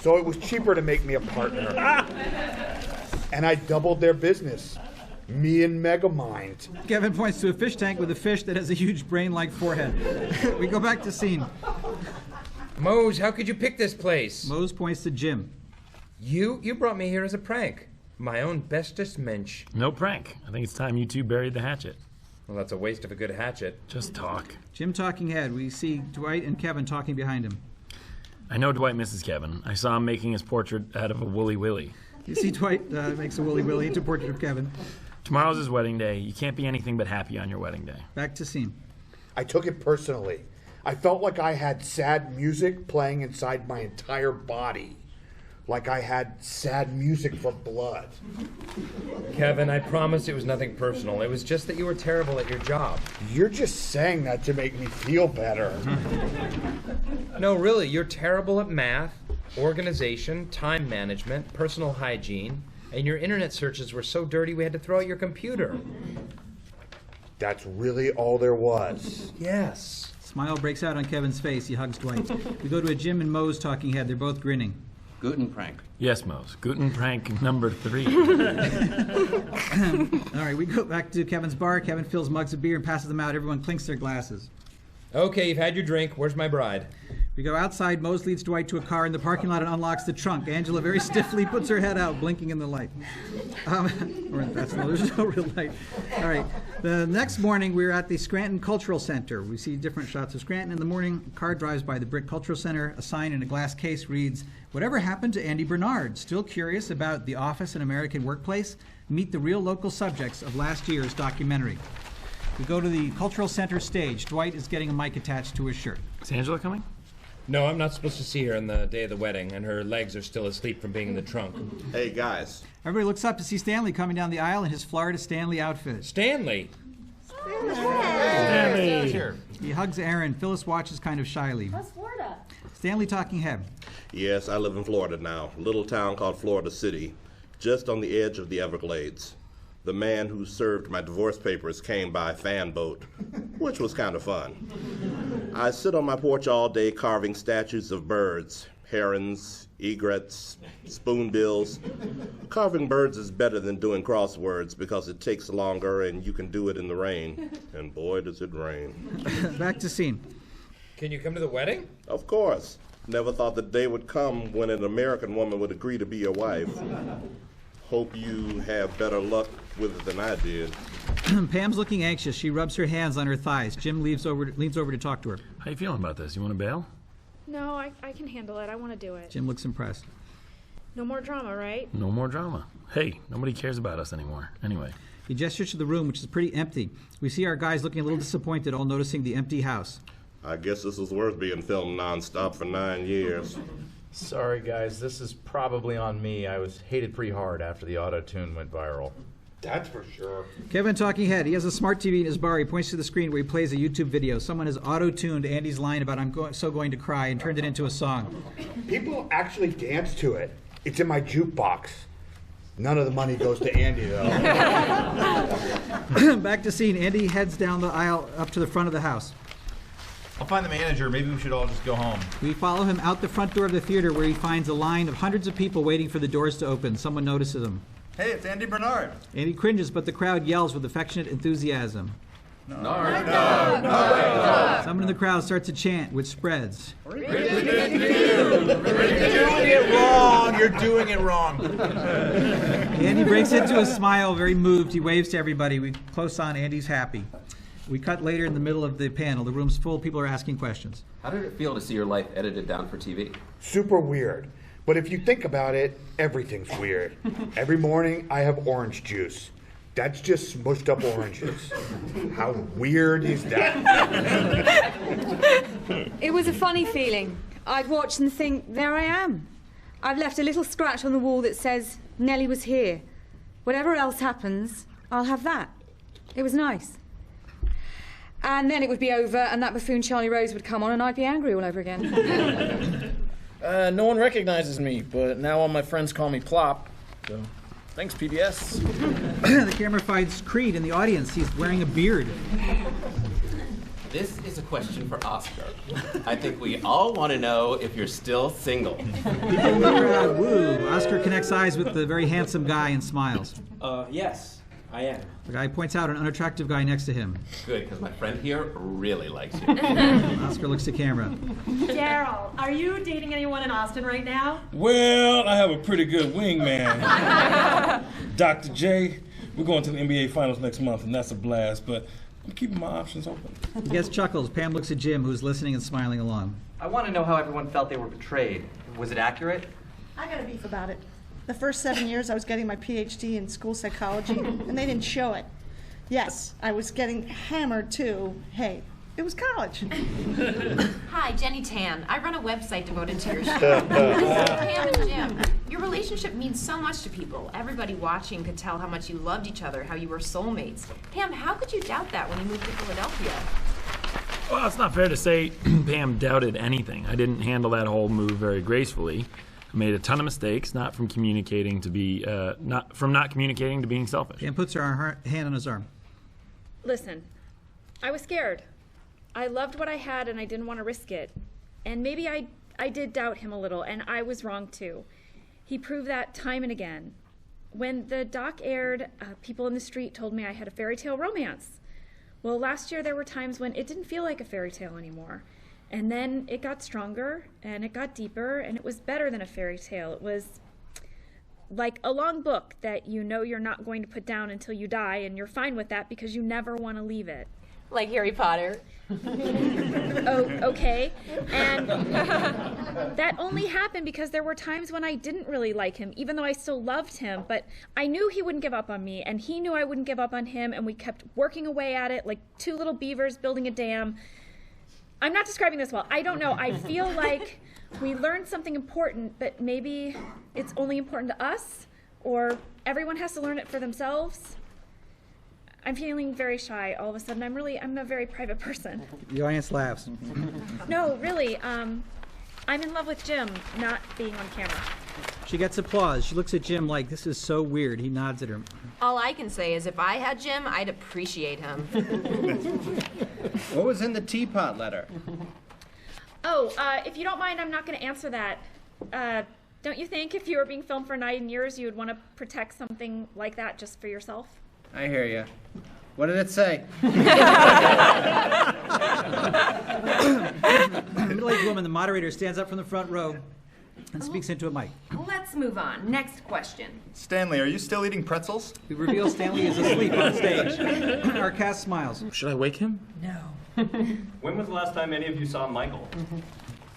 So it was cheaper to make me a partner. And I doubled their business. Me and Megamind. Kevin points to a fish tank with a fish that has a huge brain-like forehead. We go back to scene. Mose, how could you pick this place? Mose points to Jim. You brought me here as a prank. My own bestest mensch. No prank. I think it's time you two buried the hatchet. Well, that's a waste of a good hatchet. Just talk. Jim talking ahead. We see Dwight and Kevin talking behind him. I know Dwight misses Kevin. I saw him making his portrait out of a woolly willy. You see Dwight makes a woolly willy into a portrait of Kevin. Tomorrow's his wedding day. You can't be anything but happy on your wedding day. Back to scene. I took it personally. I felt like I had sad music playing inside my entire body. Like I had sad music for blood. Kevin, I promise it was nothing personal. It was just that you were terrible at your job. You're just saying that to make me feel better. No, really, you're terrible at math, organization, time management, personal hygiene, and your internet searches were so dirty we had to throw out your computer. That's really all there was. Yes. Smile breaks out on Kevin's face. He hugs Dwight. We go to a Jim and Mose talking head. They're both grinning. Guten prank. Yes, Mose. Guten prank number 3. All right, we go back to Kevin's bar. Kevin fills mugs of beer and passes them out. Everyone clinks their glasses. Okay, you've had your drink. Where's my bride? We go outside. Mose leads Dwight to a car in the parking lot and unlocks the trunk. Angela very stiffly puts her head out, blinking in the light. There's no real light. All right. The next morning, we're at the Scranton Cultural Center. We see different shots of Scranton in the morning. A car drives by the Brick Cultural Center. A sign in a glass case reads, "Whatever happened to Andy Bernard? Still curious about the office and American workplace? Meet the real local subjects of last year's documentary." We go to the Cultural Center stage. Dwight is getting a mic attached to his shirt. Is Angela coming? No, I'm not supposed to see her on the day of the wedding, and her legs are still asleep from being in the trunk. Hey, guys. Everybody looks up to see Stanley coming down the aisle in his Florida Stanley outfit. Stanley! Stanley! He hugs Aaron. Phyllis watches kind of shyly. How's Florida? Stanley talking head. Yes, I live in Florida now, a little town called Florida City, just on the edge of the Everglades. The man who served my divorce papers came by fan boat, which was kind of fun. I sit on my porch all day carving statues of birds, herons, egrets, spoonbills. Carving birds is better than doing crosswords because it takes longer and you can do it in the rain. And boy, does it rain. Back to scene. Can you come to the wedding? Of course. Never thought the day would come when an American woman would agree to be your wife. Hope you have better luck with it than I did. Pam's looking anxious. She rubs her hands on her thighs. Jim leans over to talk to her. How you feeling about this? You want to bail? No, I can handle it. I want to do it. Jim looks impressed. No more drama, right? No more drama. Hey, nobody cares about us anymore. Anyway. He gestures to the room, which is pretty empty. We see our guys looking a little disappointed, all noticing the empty house. I guess this is worth being filmed nonstop for 9 years. Sorry, guys, this is probably on me. I was hated pretty hard after the auto-tune went viral. That's for sure. Kevin talking head. He has a smart TV in his bar. He points to the screen where he plays a YouTube video. Someone has auto-tuned Andy's line about so going to cry and turned it into a song. People actually dance to it. It's in my jukebox. None of the money goes to Andy, though. Back to scene. Andy heads down the aisle up to the front of the house. I'll find the manager. Maybe we should all just go home. We follow him out the front door of the theater where he finds a line of hundreds of people waiting for the doors to open. Someone notices him. Hey, it's Andy Bernard. Andy cringes, but the crowd yells with affectionate enthusiasm. No. Someone in the crowd starts to chant, which spreads. You're doing it wrong. You're doing it wrong. Andy breaks into a smile, very moved. He waves to everybody. We close on. Andy's happy. We cut later in the middle of the panel. The room's full. People are asking questions. How did it feel to see your life edited down for TV? Super weird. But if you think about it, everything's weird. Every morning, I have orange juice. That's just smushed up oranges. How weird is that? It was a funny feeling. I'd watch and think, there I am. I've left a little scratch on the wall that says, Nellie was here. Whatever else happens, I'll have that. It was nice. And then it would be over, and that buffoon Charlie Rose would come on, and I'd be angry all over again. No one recognizes me, but now all my friends call me Plop. So, thanks, PBS. The camera finds Creed in the audience. He's wearing a beard. This is a question for Oscar. I think we all want to know if you're still single. Woo. Oscar connects eyes with the very handsome guy and smiles. Yes, I am. The guy points out an unattractive guy next to him. Good, because my friend here really likes you. Oscar looks to camera. Daryl, are you dating anyone in Austin right now? Well, I have a pretty good wingman. Dr. J. We're going to the NBA Finals next month, and that's a blast, but I'm keeping my options open. He gets chuckles. Pam looks at Jim, who's listening and smiling along. I want to know how everyone felt they were betrayed. Was it accurate? I got a beef about it. The first 7 years I was getting my PhD in school psychology, and they didn't show it. Yes, I was getting hammered too. Hey, it was college. Hi, Jenny Tan. I run a website devoted to your show. Pam and Jim, your relationship means so much to people. Everybody watching could tell how much you loved each other, how you were soulmates. Pam, how could you doubt that when you moved to Philadelphia? Well, it's not fair to say Pam doubted anything. I didn't handle that whole move very gracefully. I made a ton of mistakes, not from communicating to be not communicating to being selfish. Pam puts her hand on his arm. Listen, I was scared. I loved what I had and I didn't want to risk it. And maybe I did doubt him a little, and I was wrong too. He proved that time and again. When the doc aired, people in the street told me I had a fairy tale romance. Well, last year there were times when it didn't feel like a fairy tale anymore. And then it got stronger, and it got deeper, and it was better than a fairy tale. It was like a long book that you know you're not going to put down until you die, and you're fine with that because you never want to leave it. Like Harry Potter. Oh, okay. And that only happened because there were times when I didn't really like him, even though I still loved him. But I knew he wouldn't give up on me, and he knew I wouldn't give up on him, and we kept working away at it like two little beavers building a dam. I'm not describing this well. I don't know. I feel like we learned something important, but maybe it's only important to us, or everyone has to learn it for themselves. I'm feeling very shy all of a sudden. I'm a very private person. The audience laughs. No, really. I'm in love with Jim, not being on camera. She gets applause. She looks at Jim like, this is so weird. He nods at her. All I can say is if I had Jim, I'd appreciate him. What was in the teapot letter? Oh, if you don't mind, I'm not going to answer that. Don't you think if you were being filmed for 9 years, you would want to protect something like that just for yourself? I hear you. What did it say? A middle-aged woman, the moderator, stands up from the front row and speaks into a mic. Let's move on. Next question. Stanley, are you still eating pretzels? We reveal Stanley is asleep on stage. Our cast smiles. Should I wake him? No. When was the last time any of you saw Michael?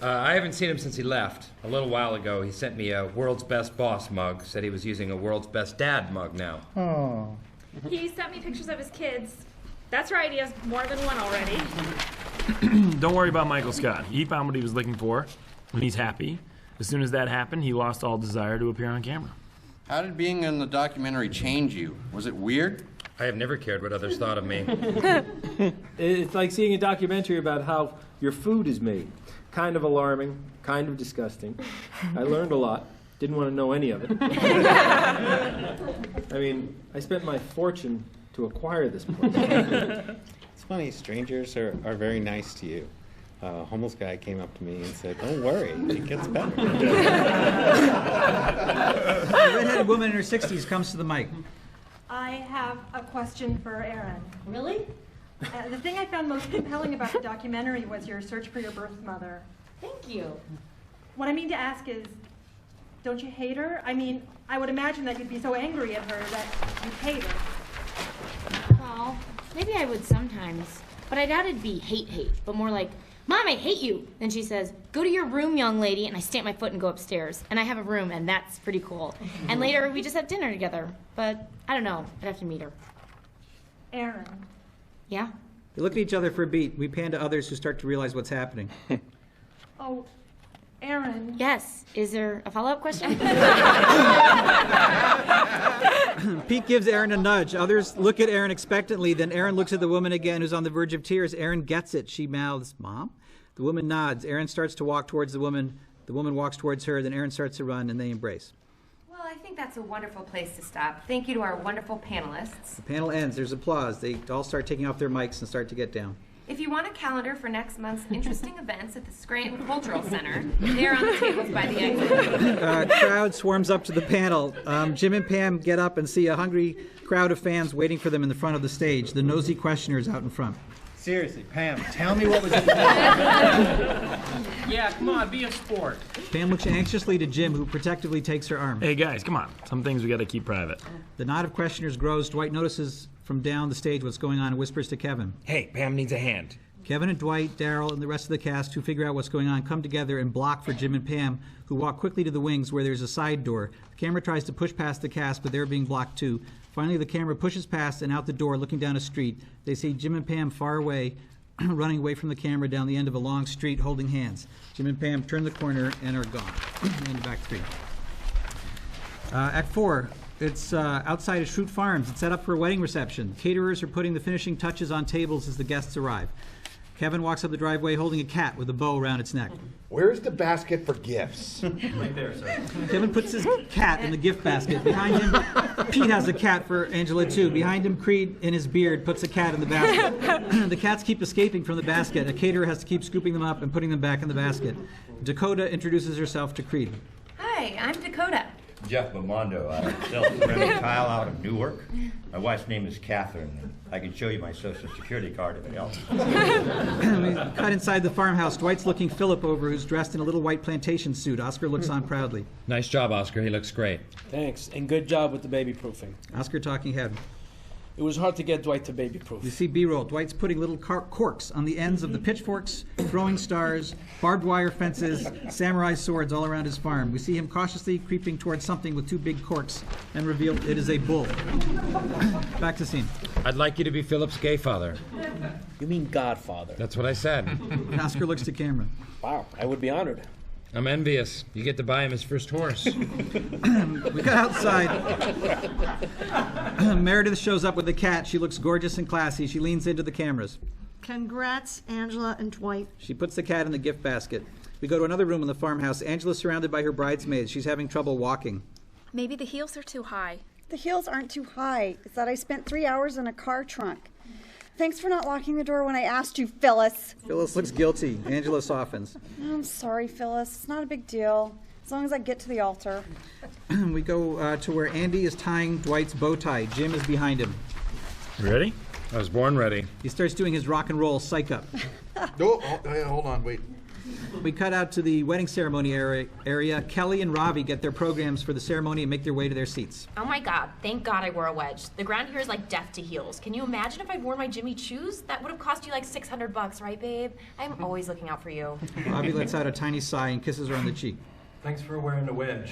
I haven't seen him since he left. A little while ago, he sent me a World's Best Boss mug. Said he was using a World's Best Dad mug now. Oh. He sent me pictures of his kids. That's right, he has more than one already. Don't worry about Michael Scott. He found what he was looking for, and he's happy. As soon as that happened, he lost all desire to appear on camera. How did being in the documentary change you? Was it weird? I have never cared what others thought of me. It's like seeing a documentary about how your food is made. Kind of alarming, kind of disgusting. I learned a lot. Didn't want to know any of it. I mean, I spent my fortune to acquire this place. It's funny, strangers are very nice to you. A homeless guy came up to me and said, "Don't worry, it gets better." A redheaded woman in her 60s comes to the mic. I have a question for Aaron. Really? The thing I found most compelling about the documentary was your search for your birth mother. Thank you. What I mean to ask is, don't you hate her? I mean, I would imagine that you'd be so angry at her that you'd hate her. Well, maybe I would sometimes. But I doubt it'd be hate, but more like, Mom, I hate you. Then she says, go to your room, young lady, and I stamp my foot and go upstairs. And I have a room, and that's pretty cool. And later, we just have dinner together. But I don't know. I'd have to meet her. Aaron. Yeah? They look at each other for a beat. We pan to others who start to realize what's happening. Oh, Aaron. Yes. Is there a follow-up question? Pete gives Aaron a nudge. Others look at Aaron expectantly. Then Aaron looks at the woman again, who's on the verge of tears. Aaron gets it. She mouths, "Mom?" The woman nods. Aaron starts to walk towards the woman. The woman walks towards her. Then Aaron starts to run, and they embrace. Well, I think that's a wonderful place to stop. Thank you to our wonderful panelists. The panel ends. There's applause. They all start taking off their mics and start to get down. If you want a calendar for next month's interesting events at the Scranton Cultural Center, they're on the tables by the exit. Crowd swarms up to the panel. Jim and Pam get up and see a hungry crowd of fans waiting for them in the front of the stage. The nosy questioners out in front. Seriously, Pam, tell me what was in the Yeah, come on, be a sport. Pam looks anxiously to Jim, who protectively takes her arm. Hey, guys, come on. Some things we got to keep private. The knot of questioners grows. Dwight notices from down the stage what's going on and whispers to Kevin. Hey, Pam needs a hand. Kevin and Dwight, Daryl, and the rest of the cast who figure out what's going on come together and block for Jim and Pam, who walk quickly to the wings where there's a side door. The camera tries to push past the cast, but they're being blocked too. Finally, the camera pushes past and out the door, looking down a street. They see Jim and Pam far away, running away from the camera down the end of a long street, holding hands. Jim and Pam turn the corner and are gone. In back three. Act 4. It's outside of Schrute Farms. It's set up for a wedding reception. Caterers are putting the finishing touches on tables as the guests arrive. Kevin walks up the driveway holding a cat with a bow around its neck. Where's the basket for gifts? Right there, sir. Kevin puts his cat in the gift basket. Behind him, Pete has a cat for Angela, too. Behind him, Creed, in his beard, puts a cat in the basket. The cats keep escaping from the basket. A caterer has to keep scooping them up and putting them back in the basket. Dakota introduces herself to Creed. Hi, I'm Dakota. Jeff Bamondo. I sell ceramic tile out of Newark. My wife's name is Catherine. And I can show you my social security card if it helps. Cut inside the farmhouse. Dwight's looking Philip over, who's dressed in a little white plantation suit. Oscar looks on proudly. Nice job, Oscar. He looks great. Thanks, and good job with the baby proofing. Oscar talking head. It was hard to get Dwight to baby proof. You see B-roll. Dwight's putting little corks on the ends of the pitchforks, throwing stars, barbed wire fences, samurai swords all around his farm. We see him cautiously creeping towards something with two big corks and reveal it is a bull. Back to scene. I'd like you to be Philip's gay father. You mean godfather? That's what I said. Oscar looks to camera. Wow, I would be honored. I'm envious. You get to buy him his first horse. We got outside. Meredith shows up with a cat. She looks gorgeous and classy. She leans into the cameras. Congrats, Angela and Dwight. She puts the cat in the gift basket. We go to another room in the farmhouse. Angela's surrounded by her bridesmaids. She's having trouble walking. Maybe the heels are too high. The heels aren't too high. It's that I spent 3 hours in a car trunk. Thanks for not locking the door when I asked you, Phyllis. Phyllis looks guilty. Angela softens. I'm sorry, Phyllis. It's not a big deal. As long as I get to the altar. We go to where Andy is tying Dwight's bow tie. Jim is behind him. You ready? I was born ready. He starts doing his rock and roll psych up. Oh, hold on, wait. We cut out to the wedding ceremony area. Kelly and Ravi get their programs for the ceremony and make their way to their seats. Oh my God, thank God I wore a wedge. The ground here is like death to heels. Can you imagine if I'd worn my Jimmy Choos? That would have cost you like $600, right, babe? I'm always looking out for you. Ravi lets out a tiny sigh and kisses her on the cheek. Thanks for wearing the wedge.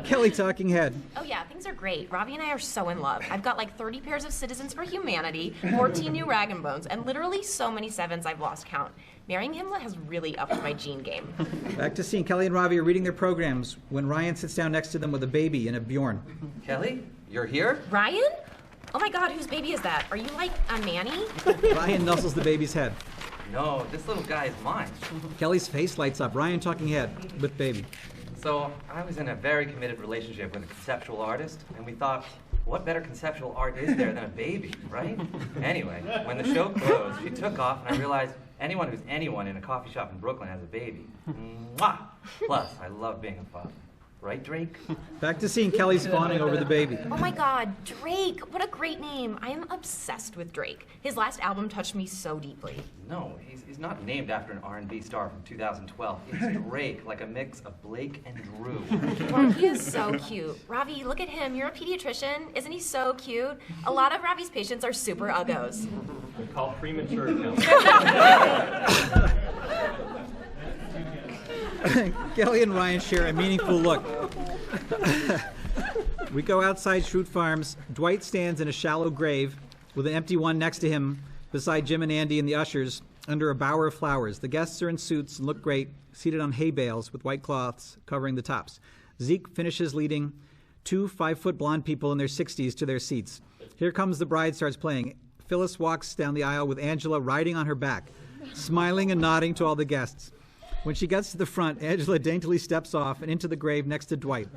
Kelly talking head. Oh yeah, things are great. Ravi and I are so in love. I've got like 30 pairs of Citizens for Humanity, 14 new Rag & Bones, and literally so many sevens I've lost count. Marrying him has really upped my gene game. Back to scene. Kelly and Ravi are reading their programs when Ryan sits down next to them with a baby and a Bjorn. Kelly, you're here? Ryan? Oh my God, whose baby is that? Are you like a nanny? Ryan nuzzles the baby's head. No, this little guy is mine. Kelly's face lights up. Ryan talking head with baby. So I was in a very committed relationship with a conceptual artist, and we thought, what better conceptual art is there than a baby, right? Anyway, when the show closed, she took off, and I realized anyone who's anyone in a coffee shop in Brooklyn has a baby. Mwah! Plus, I love being a father. Right, Drake? Back to scene. Kelly's fawning over the baby. Oh my God, Drake! What a great name. I am obsessed with Drake. His last album touched me so deeply. No, he's not named after an R&B star from 2012. It's Drake, like a mix of Blake and Drew. Well, he is so cute. Ravi, look at him. You're a pediatrician. Isn't he so cute? A lot of Ravi's patients are super uggos. They're called premature. Kelly and Ryan share a meaningful look. We go outside Schrute Farms. Dwight stands in a shallow grave with an empty one next to him beside Jim and Andy and the ushers under a bower of flowers. The guests are in suits and look great, seated on hay bales with white cloths covering the tops. Zeke finishes leading 2 5-foot blonde people in their 60s to their seats. Here comes the bride starts playing. Phyllis walks down the aisle with Angela riding on her back, smiling and nodding to all the guests. When she gets to the front, Angela daintily steps off and into the grave next to Dwight.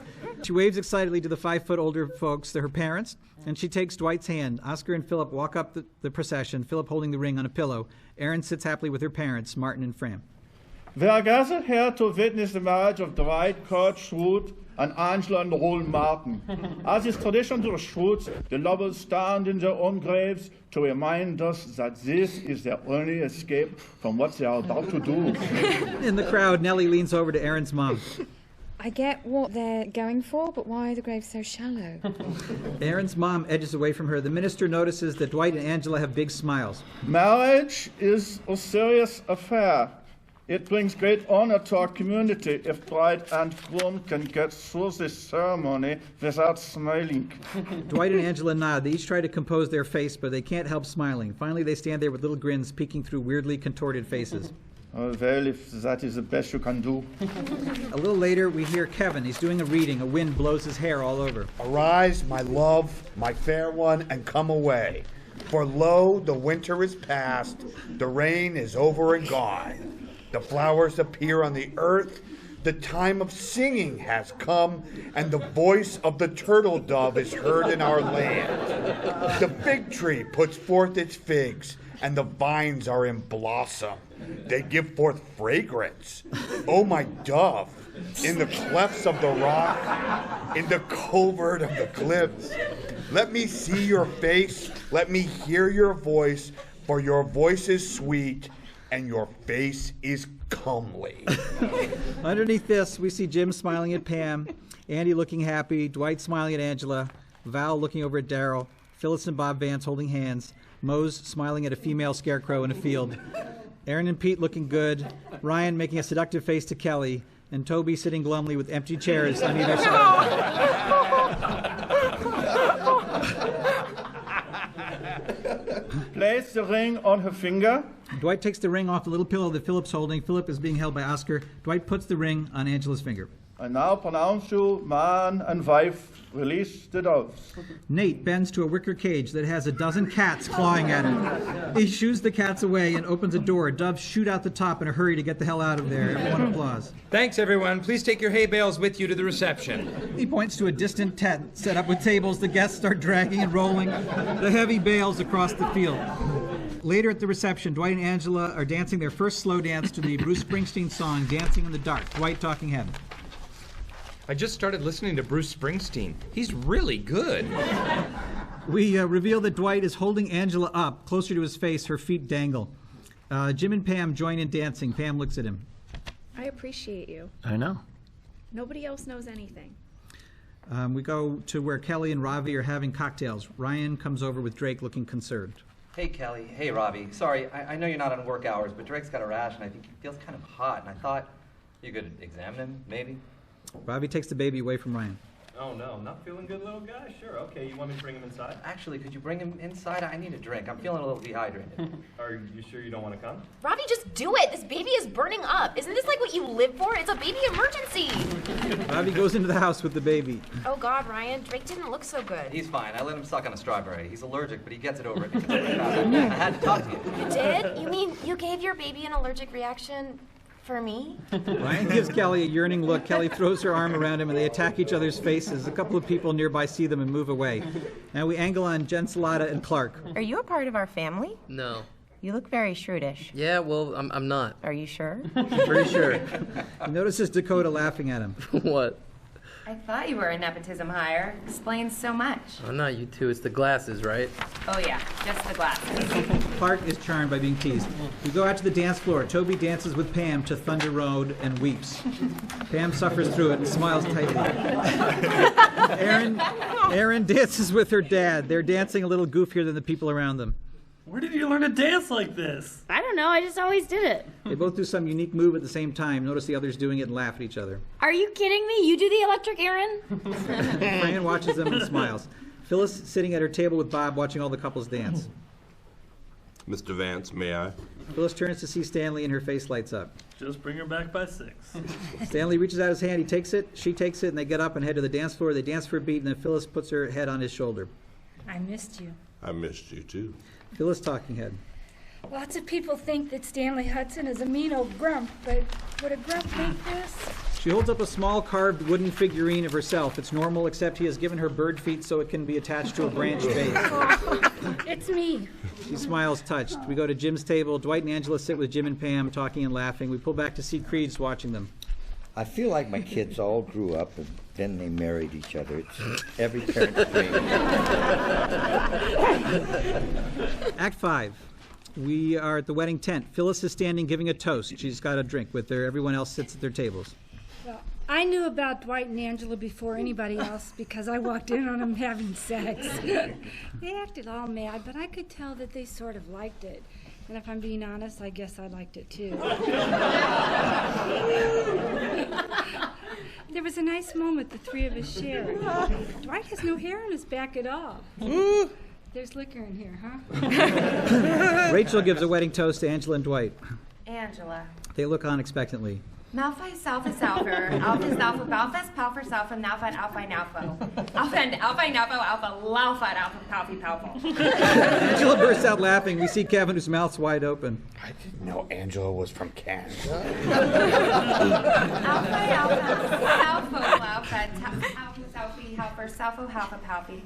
She waves excitedly to the 5-foot older folks, they're her parents, and she takes Dwight's hand. Oscar and Philip walk up the procession, Philip holding the ring on a pillow. Erin sits happily with her parents, Martin and Fran. We are gathered here to witness the marriage of Dwight, Kurt, Schrute, and Angela and Roland Martin. As is tradition to the Schrutes, the lovers stand in their own graves to remind us that this is their only escape from what they are about to do. In the crowd, Nellie leans over to Erin's mom. I get what they're going for, but why are the graves so shallow? Erin's mom edges away from her. The minister notices that Dwight and Angela have big smiles. Marriage is a serious affair. It brings great honor to our community if bride and groom can get through this ceremony without smiling. Dwight and Angela nod. They each try to compose their face, but they can't help smiling. Finally, they stand there with little grins peeking through weirdly contorted faces. Oh, well, if that is the best you can do. A little later, we hear Kevin. He's doing a reading. A wind blows his hair all over. Arise, my love, my fair one, and come away. For lo, the winter is past, the rain is over and gone. The flowers appear on the earth, the time of singing has come, and the voice of the turtle dove is heard in our land. The fig tree puts forth its figs, and the vines are in blossom. They give forth fragrance. Oh, my dove, in the clefts of the rock, in the covert of the cliffs, let me see your face, let me hear your voice, for your voice is sweet, and your face is comely. Underneath this, we see Jim smiling at Pam, Andy looking happy, Dwight smiling at Angela, Val looking over at Daryl, Phyllis and Bob Vance holding hands, Mose smiling at a female scarecrow in a field, Aaron and Pete looking good, Ryan making a seductive face to Kelly, and Toby sitting glumly with empty chairs on either side. Place the ring on her finger. Dwight takes the ring off the little pillow that Philip's holding. Philip is being held by Oscar. Dwight puts the ring on Angela's finger. I now pronounce you man and wife. Release the doves. Nate bends to a wicker cage that has a dozen cats clawing at it. He shoos the cats away and opens a door. Doves shoot out the top in a hurry to get the hell out of there. Everyone applauds. Thanks, everyone. Please take your hay bales with you to the reception. He points to a distant tent set up with tables. The guests start dragging and rolling the heavy bales across the field. Later at the reception, Dwight and Angela are dancing their first slow dance to the Bruce Springsteen song, Dancing in the Dark. Dwight talking head. I just started listening to Bruce Springsteen. He's really good. We reveal that Dwight is holding Angela up, closer to his face, her feet dangle. Jim and Pam join in dancing. Pam looks at him. I appreciate you. I know. Nobody else knows anything. We go to where Kelly and Ravi are having cocktails. Ryan comes over with Drake looking concerned. Hey, Kelly. Hey, Robbie. Sorry, I know you're not on work hours, but Drake's got a rash, and I think he feels kind of hot, and I thought you could examine him, maybe? Ravi takes the baby away from Ryan. Oh no, not feeling good, little guy? Sure, okay, you want me to bring him inside? Actually, could you bring him inside? I need a drink. I'm feeling a little dehydrated. Are you sure you don't want to come? Robbie, just do it. This baby is burning up. Isn't this like what you live for? It's a baby emergency. Ravi goes into the house with the baby. Oh God, Ryan, Drake didn't look so good. He's fine. I let him suck on a strawberry. He's allergic, but he gets it over it. I had to talk to you. You did? You mean you gave your baby an allergic reaction for me? Ryan gives Kelly a yearning look. Kelly throws her arm around him and they attack each other's faces. A couple of people nearby see them and move away. Now we angle on Jen Salata and Clark. Are you a part of our family? No. You look very shrewdish. Yeah, well, I'm not. Are you sure? Pretty sure. He notices Dakota laughing at him. What? I thought you were a nepotism hire. Explains so much. Oh, not you two. It's the glasses, right? Oh yeah, just the glasses. Clark is charmed by being teased. We go out to the dance floor. Toby dances with Pam to Thunder Road and weeps. Pam suffers through it and smiles tightly. Aaron dances with her dad. They're dancing a little goofier than the people around them. Where did you learn to dance like this? I don't know, I just always did it. They both do some unique move at the same time. Notice the others doing it and laugh at each other. Are you kidding me? You do the electric, Aaron? Fran watches them and smiles. Phyllis sitting at her table with Bob watching all the couples dance. Mr. Vance, may I? Phyllis turns to see Stanley and her face lights up. Just bring her back by 6. Stanley reaches out his hand, he takes it, she takes it, and they get up and head to the dance floor. They dance for a beat, and then Phyllis puts her head on his shoulder. I missed you. I missed you too. Phyllis talking head. Lots of people think that Stanley Hudson is a mean old grump, but would a grump make this? She holds up a small carved wooden figurine of herself. It's normal, except he has given her bird feet so it can be attached to a branch base. It's me. She smiles, touched. We go to Jim's table. Dwight and Angela sit with Jim and Pam, talking and laughing. We pull back to see Creed's watching them. I feel like my kids all grew up and then they married each other. It's every parent's dream. Act 5. We are at the wedding tent. Phyllis is standing giving a toast. She's got a drink with her. Everyone else sits at their tables. Well, I knew about Dwight and Angela before anybody else because I walked in on them having sex. They acted all mad, but I could tell that they sort of liked it. And if I'm being honest, I guess I liked it too. There was a nice moment the three of us shared. Dwight has no hair on his back at all. There's liquor in here, huh? Rachel gives a wedding toast to Angela and Dwight. Angela. They look on expectantly. Malphite Salfa Salfer, Alpha Salfa Balfas, Palfer Salfa, Nalphite Alpha Nalpho. Alpha and Alpha Nalpho, Alpha Laufite Alpha Palpy Palpho. Angela bursts out laughing. We see Kevin, whose mouth's wide open. I didn't know Angela was from Canada. Alpha Alpha, Salfo Laufite, Alpha Salfi, Halfer, Salfo Halfa Palpy.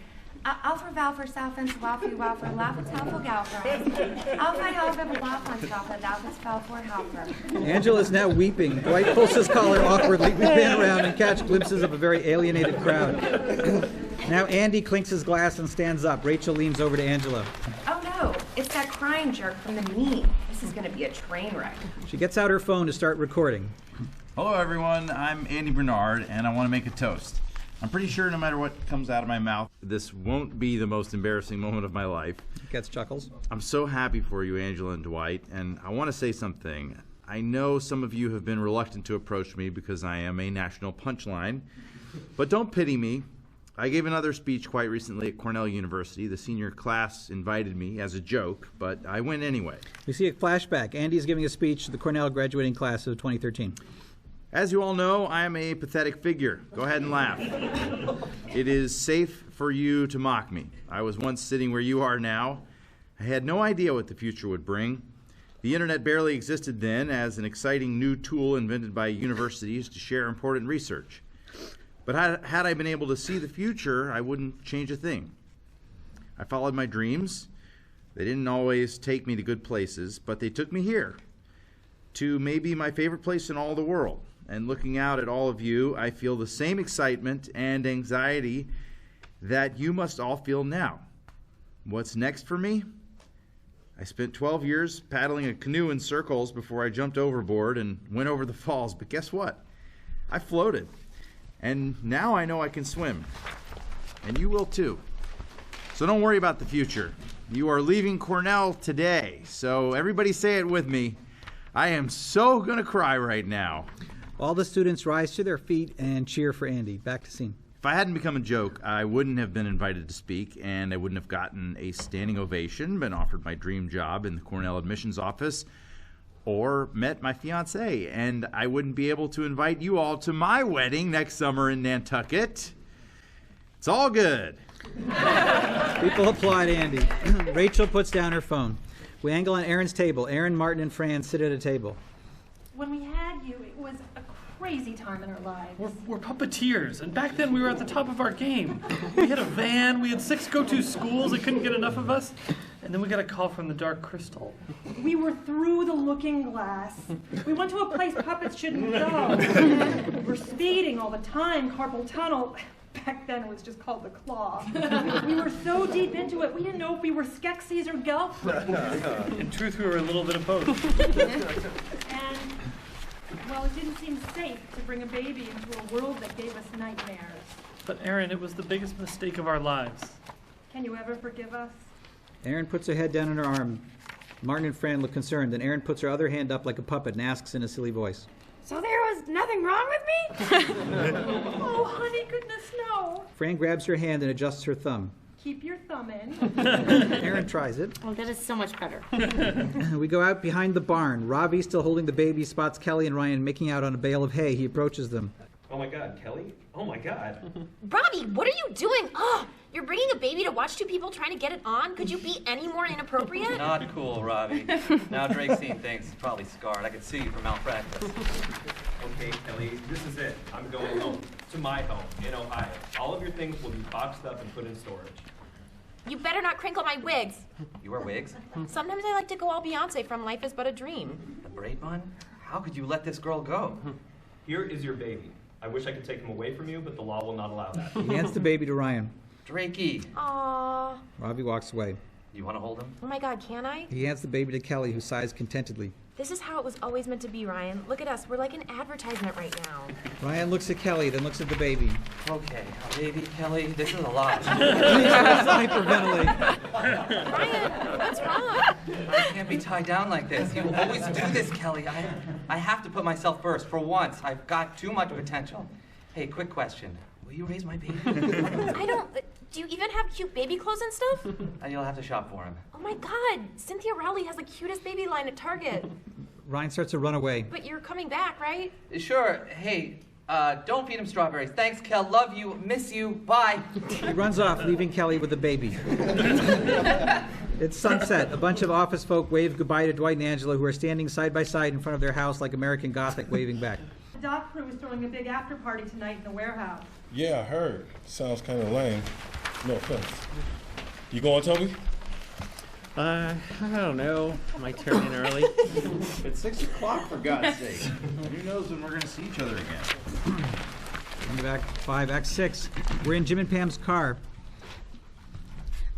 Alpha Valfer Salfins, Walfi Walfer, Laffa Talfo Galfer. Alpha Halfa Balafan Salfa, Dalfas Falfor Halfer. Angela is now weeping. Dwight pulls his collar awkwardly. We pan around and catch glimpses of a very alienated crowd. Now Andy clinks his glass and stands up. Rachel leans over to Angela. Oh no, it's that crying jerk from the knee. This is gonna be a train wreck. She gets out her phone to start recording. Hello, everyone. I'm Andy Bernard, and I want to make a toast. I'm pretty sure no matter what comes out of my mouth, this won't be the most embarrassing moment of my life. Gets chuckles. I'm so happy for you, Angela and Dwight, and I want to say something. I know some of you have been reluctant to approach me because I am a national punchline, but don't pity me. I gave another speech quite recently at Cornell University. The senior class invited me as a joke, but I went anyway. We see a flashback. Andy is giving a speech to the Cornell graduating class of 2013. As you all know, I am a pathetic figure. Go ahead and laugh. It is safe for you to mock me. I was once sitting where you are now. I had no idea what the future would bring. The internet barely existed then as an exciting new tool invented by universities to share important research. But had I been able to see the future, I wouldn't change a thing. I followed my dreams. They didn't always take me to good places, but they took me here, to maybe my favorite place in all the world. And looking out at all of you, I feel the same excitement and anxiety that you must all feel now. What's next for me? I spent 12 years paddling a canoe in circles before I jumped overboard and went over the falls. But guess what? I floated. And now I know I can swim. And you will too. So don't worry about the future. You are leaving Cornell today. So everybody say it with me. I am so gonna cry right now. All the students rise to their feet and cheer for Andy. Back to scene. If I hadn't become a joke, I wouldn't have been invited to speak, and I wouldn't have gotten a standing ovation, been offered my dream job in the Cornell admissions office, or met my fiancée, and I wouldn't be able to invite you all to my wedding next summer in Nantucket. It's all good. People applaud Andy. Rachel puts down her phone. We angle on Aaron's table. Aaron, Martin, and Fran sit at a table. When we had you, it was a crazy time in our lives. We're puppeteers, and back then we were at the top of our game. We had a van, we had 6 go-to schools that couldn't get enough of us, and then we got a call from the Dark Crystal. We were through the looking glass. We went to a place puppets shouldn't go. We were speeding all the time, carpal tunnel. Back then it was just called the Claw. We were so deep into it, we didn't know if we were Skeksis or Gelfs. In truth, we were a little bit of both. And, well, it didn't seem safe to bring a baby into a world that gave us nightmares. But Aaron, it was the biggest mistake of our lives. Can you ever forgive us? Aaron puts her head down on her arm. Martin and Fran look concerned, and Aaron puts her other hand up like a puppet and asks in a silly voice. So there was nothing wrong with me? Oh, honey, goodness, no. Fran grabs her hand and adjusts her thumb. Keep your thumb in. Aaron tries it. Oh, that is so much better. We go out behind the barn. Robbie, still holding the baby, spots Kelly and Ryan making out on a bale of hay. He approaches them. Oh my God, Kelly? Oh my God. Robbie, what are you doing? Oh, you're bringing a baby to watch 2 people trying to get it on? Could you be any more inappropriate? Not cool, Robbie. Now Drake's seen things. He's probably scarred. I could sue you for malpractice. Okay, Kelly, this is it. I'm going home. To my home in Ohio. All of your things will be boxed up and put in storage. You better not crinkle my wigs. You wear wigs? Sometimes I like to go all Beyonce from Life is But a Dream. The braid bun? How could you let this girl go? Here is your baby. I wish I could take him away from you, but the law will not allow that. He hands the baby to Ryan. Drakey. Aww. Robbie walks away. You want to hold him? Oh my God, can I? He hands the baby to Kelly, who sighs contentedly. This is how it was always meant to be, Ryan. Look at us. We're like an advertisement right now. Ryan looks at Kelly, then looks at the baby. Okay, baby, Kelly, this is a lot. Hyperventilate. Ryan, what's wrong? I can't be tied down like this. You always do this, Kelly. I have to put myself first. For once, I've got too much potential. Hey, quick question. Will you raise my baby? I don't... Do you even have cute baby clothes and stuff? You'll have to shop for him. Oh my God, Cynthia Rowley has the cutest baby line at Target. Ryan starts to run away. But you're coming back, right? Sure. Hey, don't feed him strawberries. Thanks, Kel. Love you. Miss you. Bye. He runs off, leaving Kelly with the baby. It's sunset. A bunch of office folk wave goodbye to Dwight and Angela, who are standing side by side in front of their house like American Gothic, waving back. The dock crew is throwing a big after party tonight in the warehouse. Yeah, I heard. Sounds kind of lame. No offense. You going, Toby? I don't know. Might turn in early. It's 6 o'clock, for God's sake. Who knows when we're going to see each other again? In the Act 5, Act 6. We're in Jim and Pam's car.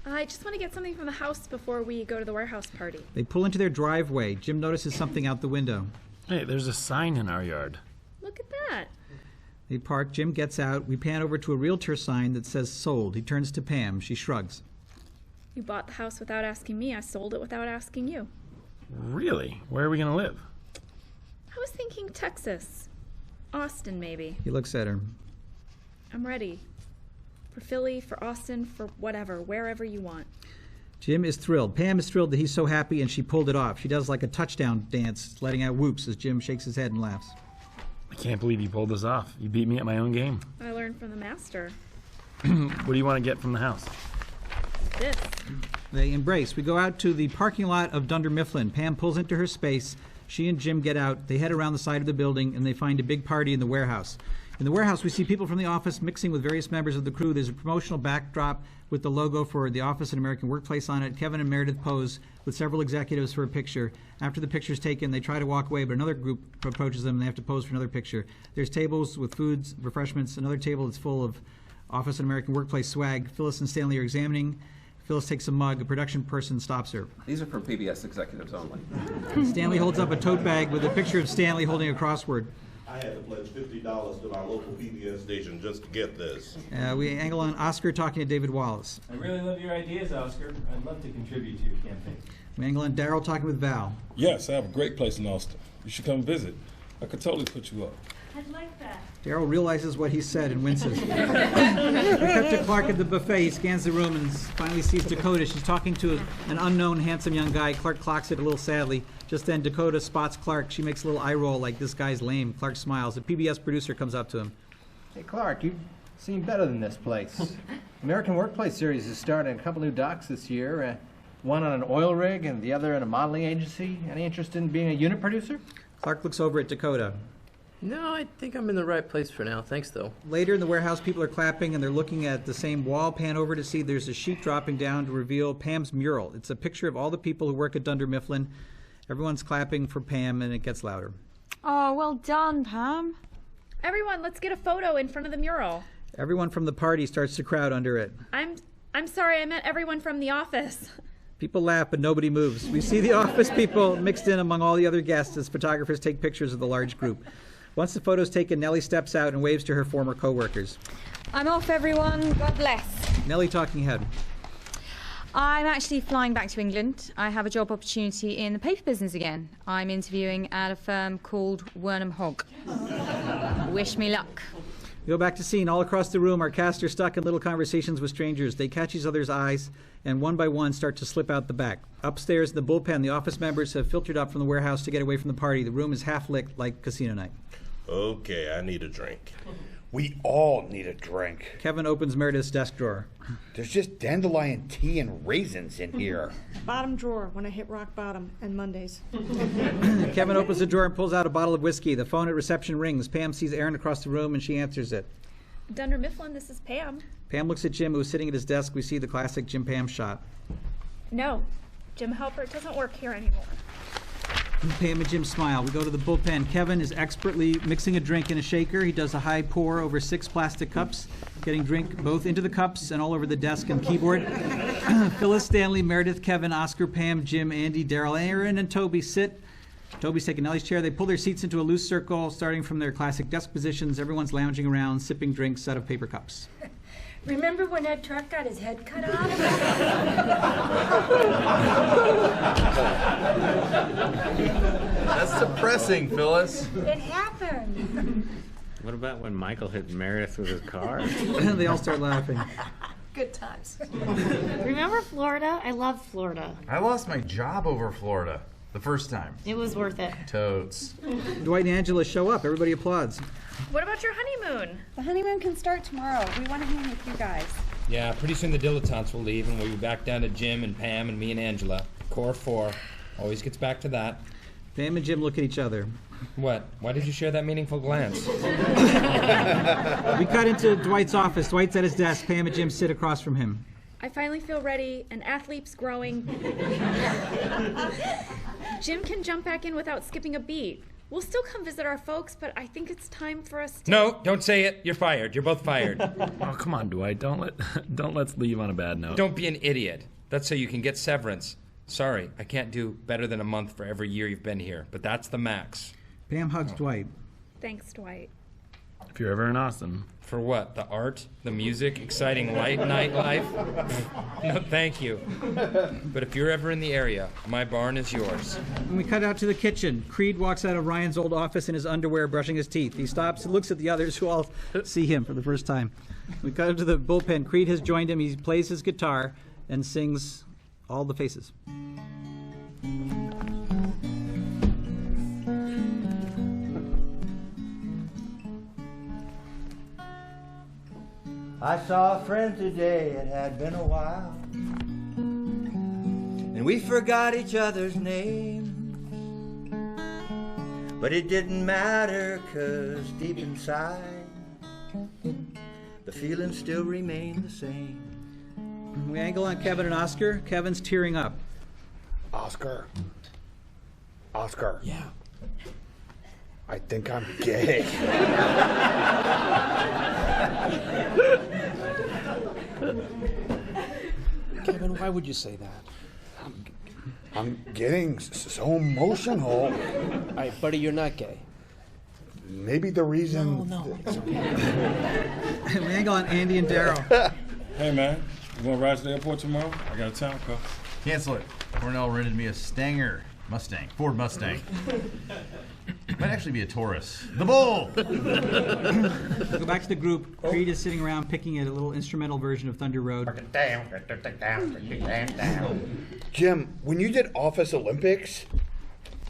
I just want to get something from the house before we go to the warehouse party. They pull into their driveway. Jim notices something out the window. Hey, there's a sign in our yard. Look at that. They park. Jim gets out. We pan over to a realtor sign that says sold. He turns to Pam. She shrugs. You bought the house without asking me. I sold it without asking you. Really? Where are we going to live? I was thinking Texas. Austin, maybe. He looks at her. I'm ready. For Philly, for Austin, for whatever, wherever you want. Jim is thrilled. Pam is thrilled that he's so happy, and she pulled it off. She does like a touchdown dance, letting out whoops as Jim shakes his head and laughs. I can't believe you pulled this off. You beat me at my own game. I learned from the master. What do you want to get from the house? This. They embrace. We go out to the parking lot of Dunder Mifflin. Pam pulls into her space. She and Jim get out. They head around the side of the building, and they find a big party in the warehouse. In the warehouse, we see people from the office mixing with various members of the crew. There's a promotional backdrop with the logo for the Office and American Workplace on it. Kevin and Meredith pose with several executives for a picture. After the picture's taken, they try to walk away, but another group approaches them, and they have to pose for another picture. There's tables with foods, refreshments, another table that's full of Office and American Workplace swag. Phyllis and Stanley are examining. Phyllis takes a mug. A production person stops her. These are for PBS executives only. Stanley holds up a tote bag with a picture of Stanley holding a crossword. I had to pledge $50 to my local PBS station just to get this. We angle on Oscar talking to David Wallace. I really love your ideas, Oscar. I'd love to contribute to your campaign. We angle on Daryl talking with Val. Yes, I have a great place in Austin. You should come visit. I could totally put you up. I'd like that. Daryl realizes what he said and winces. We cut to Clark at the buffet. He scans the room and finally sees Dakota. She's talking to an unknown, handsome young guy. Clark clocks it a little sadly. Just then, Dakota spots Clark. She makes a little eye roll like, this guy's lame. Clark smiles. A PBS producer comes up to him. Hey, Clark, you've seen better than this place. American Workplace Series is starting a couple new docs this year. One on an oil rig and the other in a modeling agency. Any interest in being a unit producer? Clark looks over at Dakota. No, I think I'm in the right place for now. Thanks, though. Later in the warehouse, people are clapping and they're looking at the same wall. Pan over to see there's a sheet dropping down to reveal Pam's mural. It's a picture of all the people who work at Dunder Mifflin. Everyone's clapping for Pam and it gets louder. Oh, well done, Pam. Everyone, let's get a photo in front of the mural. Everyone from the party starts to crowd under it. I'm sorry, I meant everyone from the office. People laugh, but nobody moves. We see the office people mixed in among all the other guests as photographers take pictures of the large group. Once the photo's taken, Nellie steps out and waves to her former co-workers. I'm off, everyone. God bless. Nellie talking ahead. I'm actually flying back to England. I have a job opportunity in the paper business again. I'm interviewing at a firm called Wernham Hogg. Wish me luck. We go back to scene. All across the room, our cast are stuck in little conversations with strangers. They catch each other's eyes and one by one start to slip out the back. Upstairs in the bullpen, the office members have filtered up from the warehouse to get away from the party. The room is half lit like casino night. Okay, I need a drink. We all need a drink. Kevin opens Meredith's desk drawer. There's just dandelion tea and raisins in here. Bottom drawer when I hit rock bottom and Mondays. Kevin opens the drawer and pulls out a bottle of whiskey. The phone at reception rings. Pam sees Aaron across the room and she answers it. Dunder Mifflin, this is Pam. Pam looks at Jim, who is sitting at his desk. We see the classic Jim Pam shot. No, Jim Halpert doesn't work here anymore. Pam and Jim smile. We go to the bullpen. Kevin is expertly mixing a drink in a shaker. He does a high pour over 6 plastic cups, getting drink both into the cups and all over the desk and keyboard. Phyllis, Stanley, Meredith, Kevin, Oscar, Pam, Jim, Andy, Daryl, Aaron, and Toby sit. Toby's taking Nellie's chair. They pull their seats into a loose circle, starting from their classic desk positions. Everyone's lounging around, sipping drinks out of paper cups. Remember when Ed Truck got his head cut off? That's depressing, Phyllis. It happened. What about when Michael hit Meredith with his car? They all start laughing. Good times. Remember Florida? I love Florida. I lost my job over Florida the first time. It was worth it. Totes. Dwight and Angela show up. Everybody applauds. What about your honeymoon? The honeymoon can start tomorrow. We want to hang with you guys. Yeah, pretty soon the dilettantes will leave and we'll be back down to Jim and Pam and me and Angela. Core 4. Always gets back to that. Pam and Jim look at each other. What? Why did you share that meaningful glance? We cut into Dwight's office. Dwight's at his desk. Pam and Jim sit across from him. I finally feel ready. An athlete's growing. Jim can jump back in without skipping a beat. We'll still come visit our folks, but I think it's time for us to... No, don't say it. You're fired. You're both fired. Oh, come on, Dwight. Don't let's leave on a bad note. Don't be an idiot. That's so you can get severance. Sorry, I can't do better than a month for every year you've been here, but that's the max. Pam hugs Dwight. Thanks, Dwight. If you're ever in Austin. For what? The art? The music? Exciting nightlife? No, thank you. But if you're ever in the area, my barn is yours. When we cut out to the kitchen, Creed walks out of Ryan's old office in his underwear, brushing his teeth. He stops and looks at the others, who all see him for the first time. We cut to the bullpen. Creed has joined him. He plays his guitar and sings All the Faces. I saw a friend today, it had been a while, and we forgot each other's names. But it didn't matter, 'cause deep inside, the feelings still remain the same. We angle on Kevin and Oscar. Kevin's tearing up. Oscar. Yeah. I think I'm gay. Kevin And why would you say that? I'm getting so emotional. All right, buddy, you're not gay. Maybe the reason... No, it's okay. Hang on, Andy and Daryl. Hey, man. You want to ride to the airport tomorrow? I got a town car. Cancel it. Cornell rented me a Ford Mustang. Might actually be a Taurus. The Bull! Go back to the group. Creed is sitting around picking a little instrumental version of Thunder Road. Jim, when you did Office Olympics,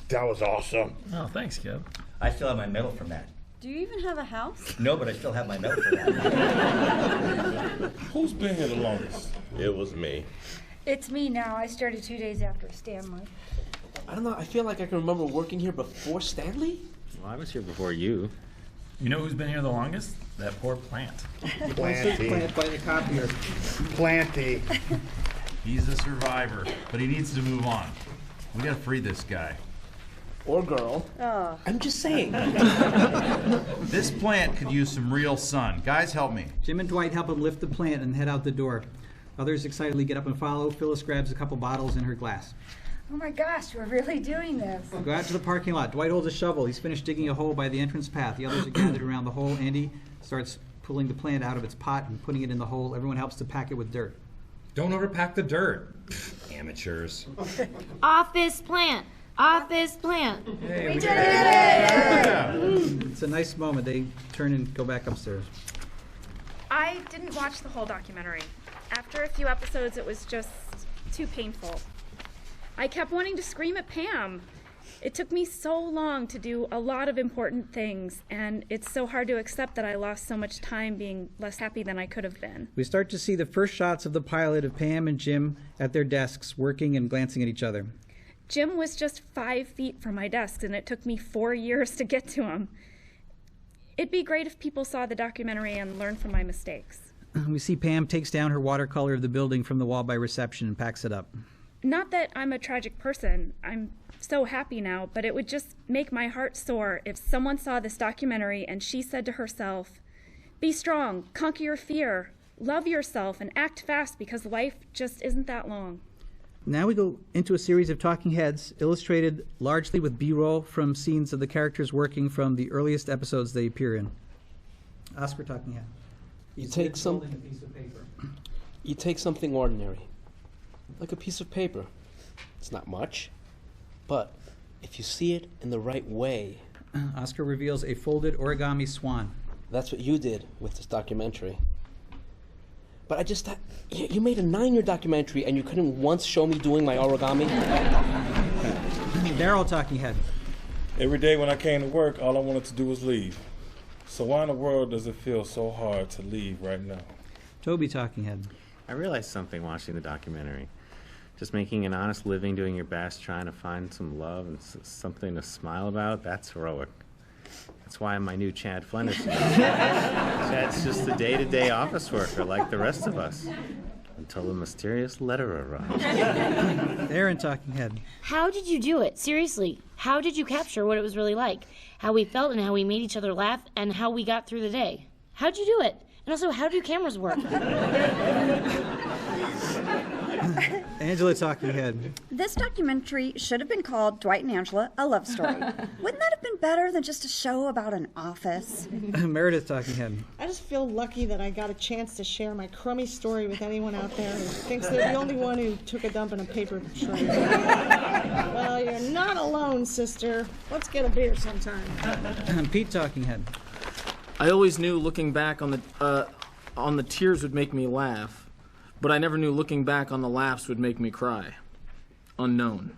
that was awesome. Oh, thanks, Kev. I still have my medal from that. Do you even have a house? No, but I still have my medal for that. Who's been here the longest? It was me. It's me now. I started 2 days after Stanley. I don't know, I feel like I can remember working here before Stanley. Well, I was here before you. You know who's been here the longest? That poor plant. Planty. Plant by the copier. Planty. He's a survivor, but he needs to move on. We gotta free this guy. Or girl. Oh. I'm just saying. This plant could use some real sun. Guys, help me. Jim and Dwight help him lift the plant and head out the door. Others excitedly get up and follow. Phyllis grabs a couple bottles in her glass. Oh my gosh, we're really doing this. Go out to the parking lot. Dwight holds a shovel. He's finished digging a hole by the entrance path. The others are gathered around the hole. Andy starts pulling the plant out of its pot and putting it in the hole. Everyone helps to pack it with dirt. Don't overpack the dirt. Amateurs. Office plant. Office plant. Hey, we did it! It's a nice moment. They turn and go back upstairs. I didn't watch the whole documentary. After a few episodes, it was just too painful. I kept wanting to scream at Pam. It took me so long to do a lot of important things, and it's so hard to accept that I lost so much time being less happy than I could have been. We start to see the first shots of the pilot of Pam and Jim at their desks, working and glancing at each other. Jim was just 5 feet from my desk, and it took me 4 years to get to him. It'd be great if people saw the documentary and learned from my mistakes. We see Pam takes down her watercolor of the building from the wall by reception and packs it up. Not that I'm a tragic person. I'm so happy now, but it would just make my heart sore if someone saw this documentary and she said to herself, "Be strong, conquer your fear, love yourself, and act fast because life just isn't that long." Now we go into a series of talking heads, illustrated largely with B-roll from scenes of the characters working from the earliest episodes they appear in. Oscar talking head. You He's take holding a piece of paper. You take something ordinary, like a piece of paper. It's not much, but if you see it in the right way... Oscar reveals a folded origami swan. That's what you did with this documentary. But I just thought, you made a 9-year documentary and you couldn't once show me doing my origami? Daryl talking head. Every day when I came to work, all I wanted to do was leave. So why in the world does it feel so hard to leave right now? Toby talking head. I realized something watching the documentary. Just making an honest living, doing your best, trying to find some love and something to smile about, that's heroic. That's why I'm my new Chad Flynn. Chad's just a day-to-day office worker like the rest of us. Until the mysterious letter arrives. Aaron talking head. How did you do it? Seriously, how did you capture what it was really like? How we felt and how we made each other laugh and how we got through the day. How'd you do it? And also, how do cameras work? Angela talking head. This documentary should have been called Dwight and Angela, A Love Story. Wouldn't that have been better than just a show about an office? Meredith talking head. I just feel lucky that I got a chance to share my crummy story with anyone out there who thinks they're the only one who took a dump in a paper tray. Well, you're not alone, sister. Let's get a beer sometime. Pete talking head. I always knew looking back on the tears would make me laugh. But I never knew looking back on the laughs would make me cry. Unknown.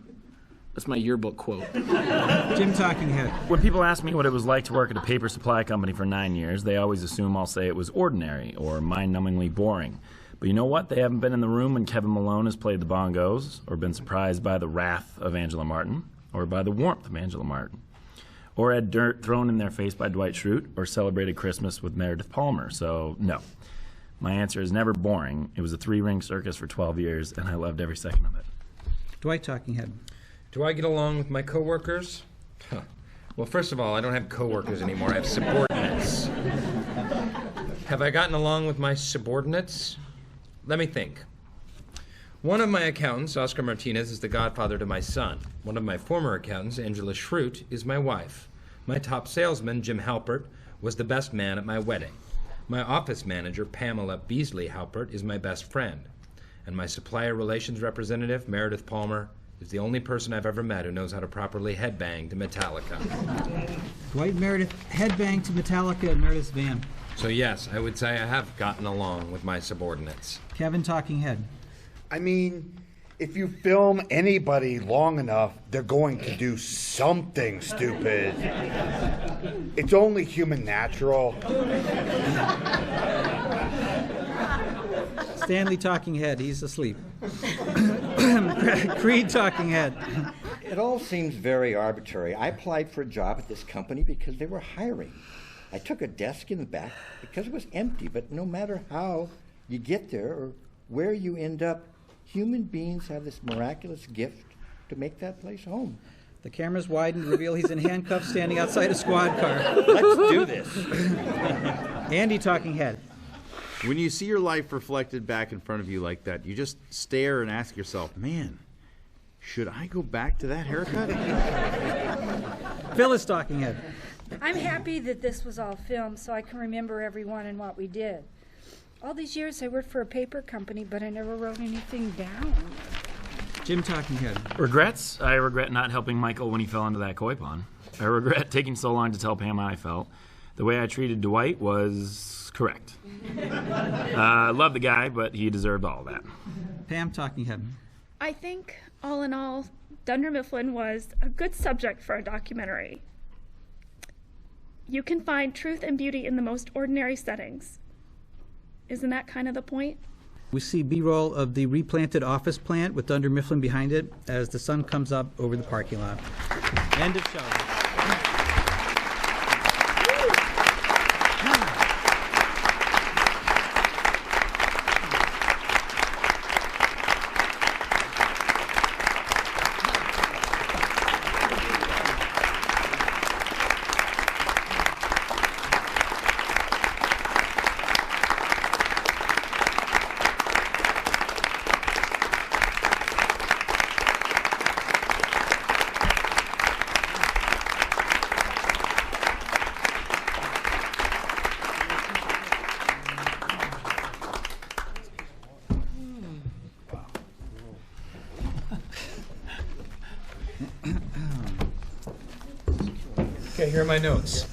That's my yearbook quote. Jim talking head. When people ask me what it was like to work at a paper supply company for 9 years, they always assume I'll say it was ordinary or mind-numbingly boring. But you know what? They haven't been in the room when Kevin Malone has played the bongos, or been surprised by the wrath of Angela Martin, or by the warmth of Angela Martin, or had dirt thrown in their face by Dwight Schrute, or celebrated Christmas with Meredith Palmer. So, no. My answer is never boring. It was a 3-ring circus for 12 years, and I loved every second of it. Dwight talking head. Do I get along with my coworkers? Well, first of all, I don't have coworkers anymore. I have subordinates. Have I gotten along with my subordinates? Let me think. One of my accountants, Oscar Martinez, is the godfather to my son. One of my former accountants, Angela Schrute, is my wife. My top salesman, Jim Halpert, was the best man at my wedding. My office manager, Pamela Beasley Halpert, is my best friend. And my supplier relations representative, Meredith Palmer, is the only person I've ever met who knows how to properly headbang to Metallica. Dwight Meredith headbang to Metallica and Meredith's van. So yes, I would say I have gotten along with my subordinates. Kevin talking head. I mean, if you film anybody long enough, they're going to do something stupid. It's only human natural. Stanley talking head. He's asleep. Creed talking head. It all seems very arbitrary. I applied for a job at this company because they were hiring. I took a desk in the back because it was empty, but no matter how you get there or where you end up, human beings have this miraculous gift to make that place home. The cameras widen to reveal he's in handcuffs standing outside a squad car. Let's do this. Andy talking head. When you see your life reflected back in front of you like that, you just stare and ask yourself, man, should I go back to that haircut? Phyllis talking head. I'm happy that this was all filmed so I can remember everyone and what we did. All these years I worked for a paper company, but I never wrote anything down. Jim talking head. Regrets? I regret not helping Michael when he fell into that koi pond. I regret taking so long to tell Pam how I felt. The way I treated Dwight was correct. I love the guy, but he deserved all of that. Pam talking head. I think, all in all, Dunder Mifflin was a good subject for a documentary. You can find truth and beauty in the most ordinary settings. Isn't that kind of the point? We see B-roll of the replanted office plant with Dunder Mifflin behind it as the sun comes up over the parking lot. End of show. Okay, here are my notes.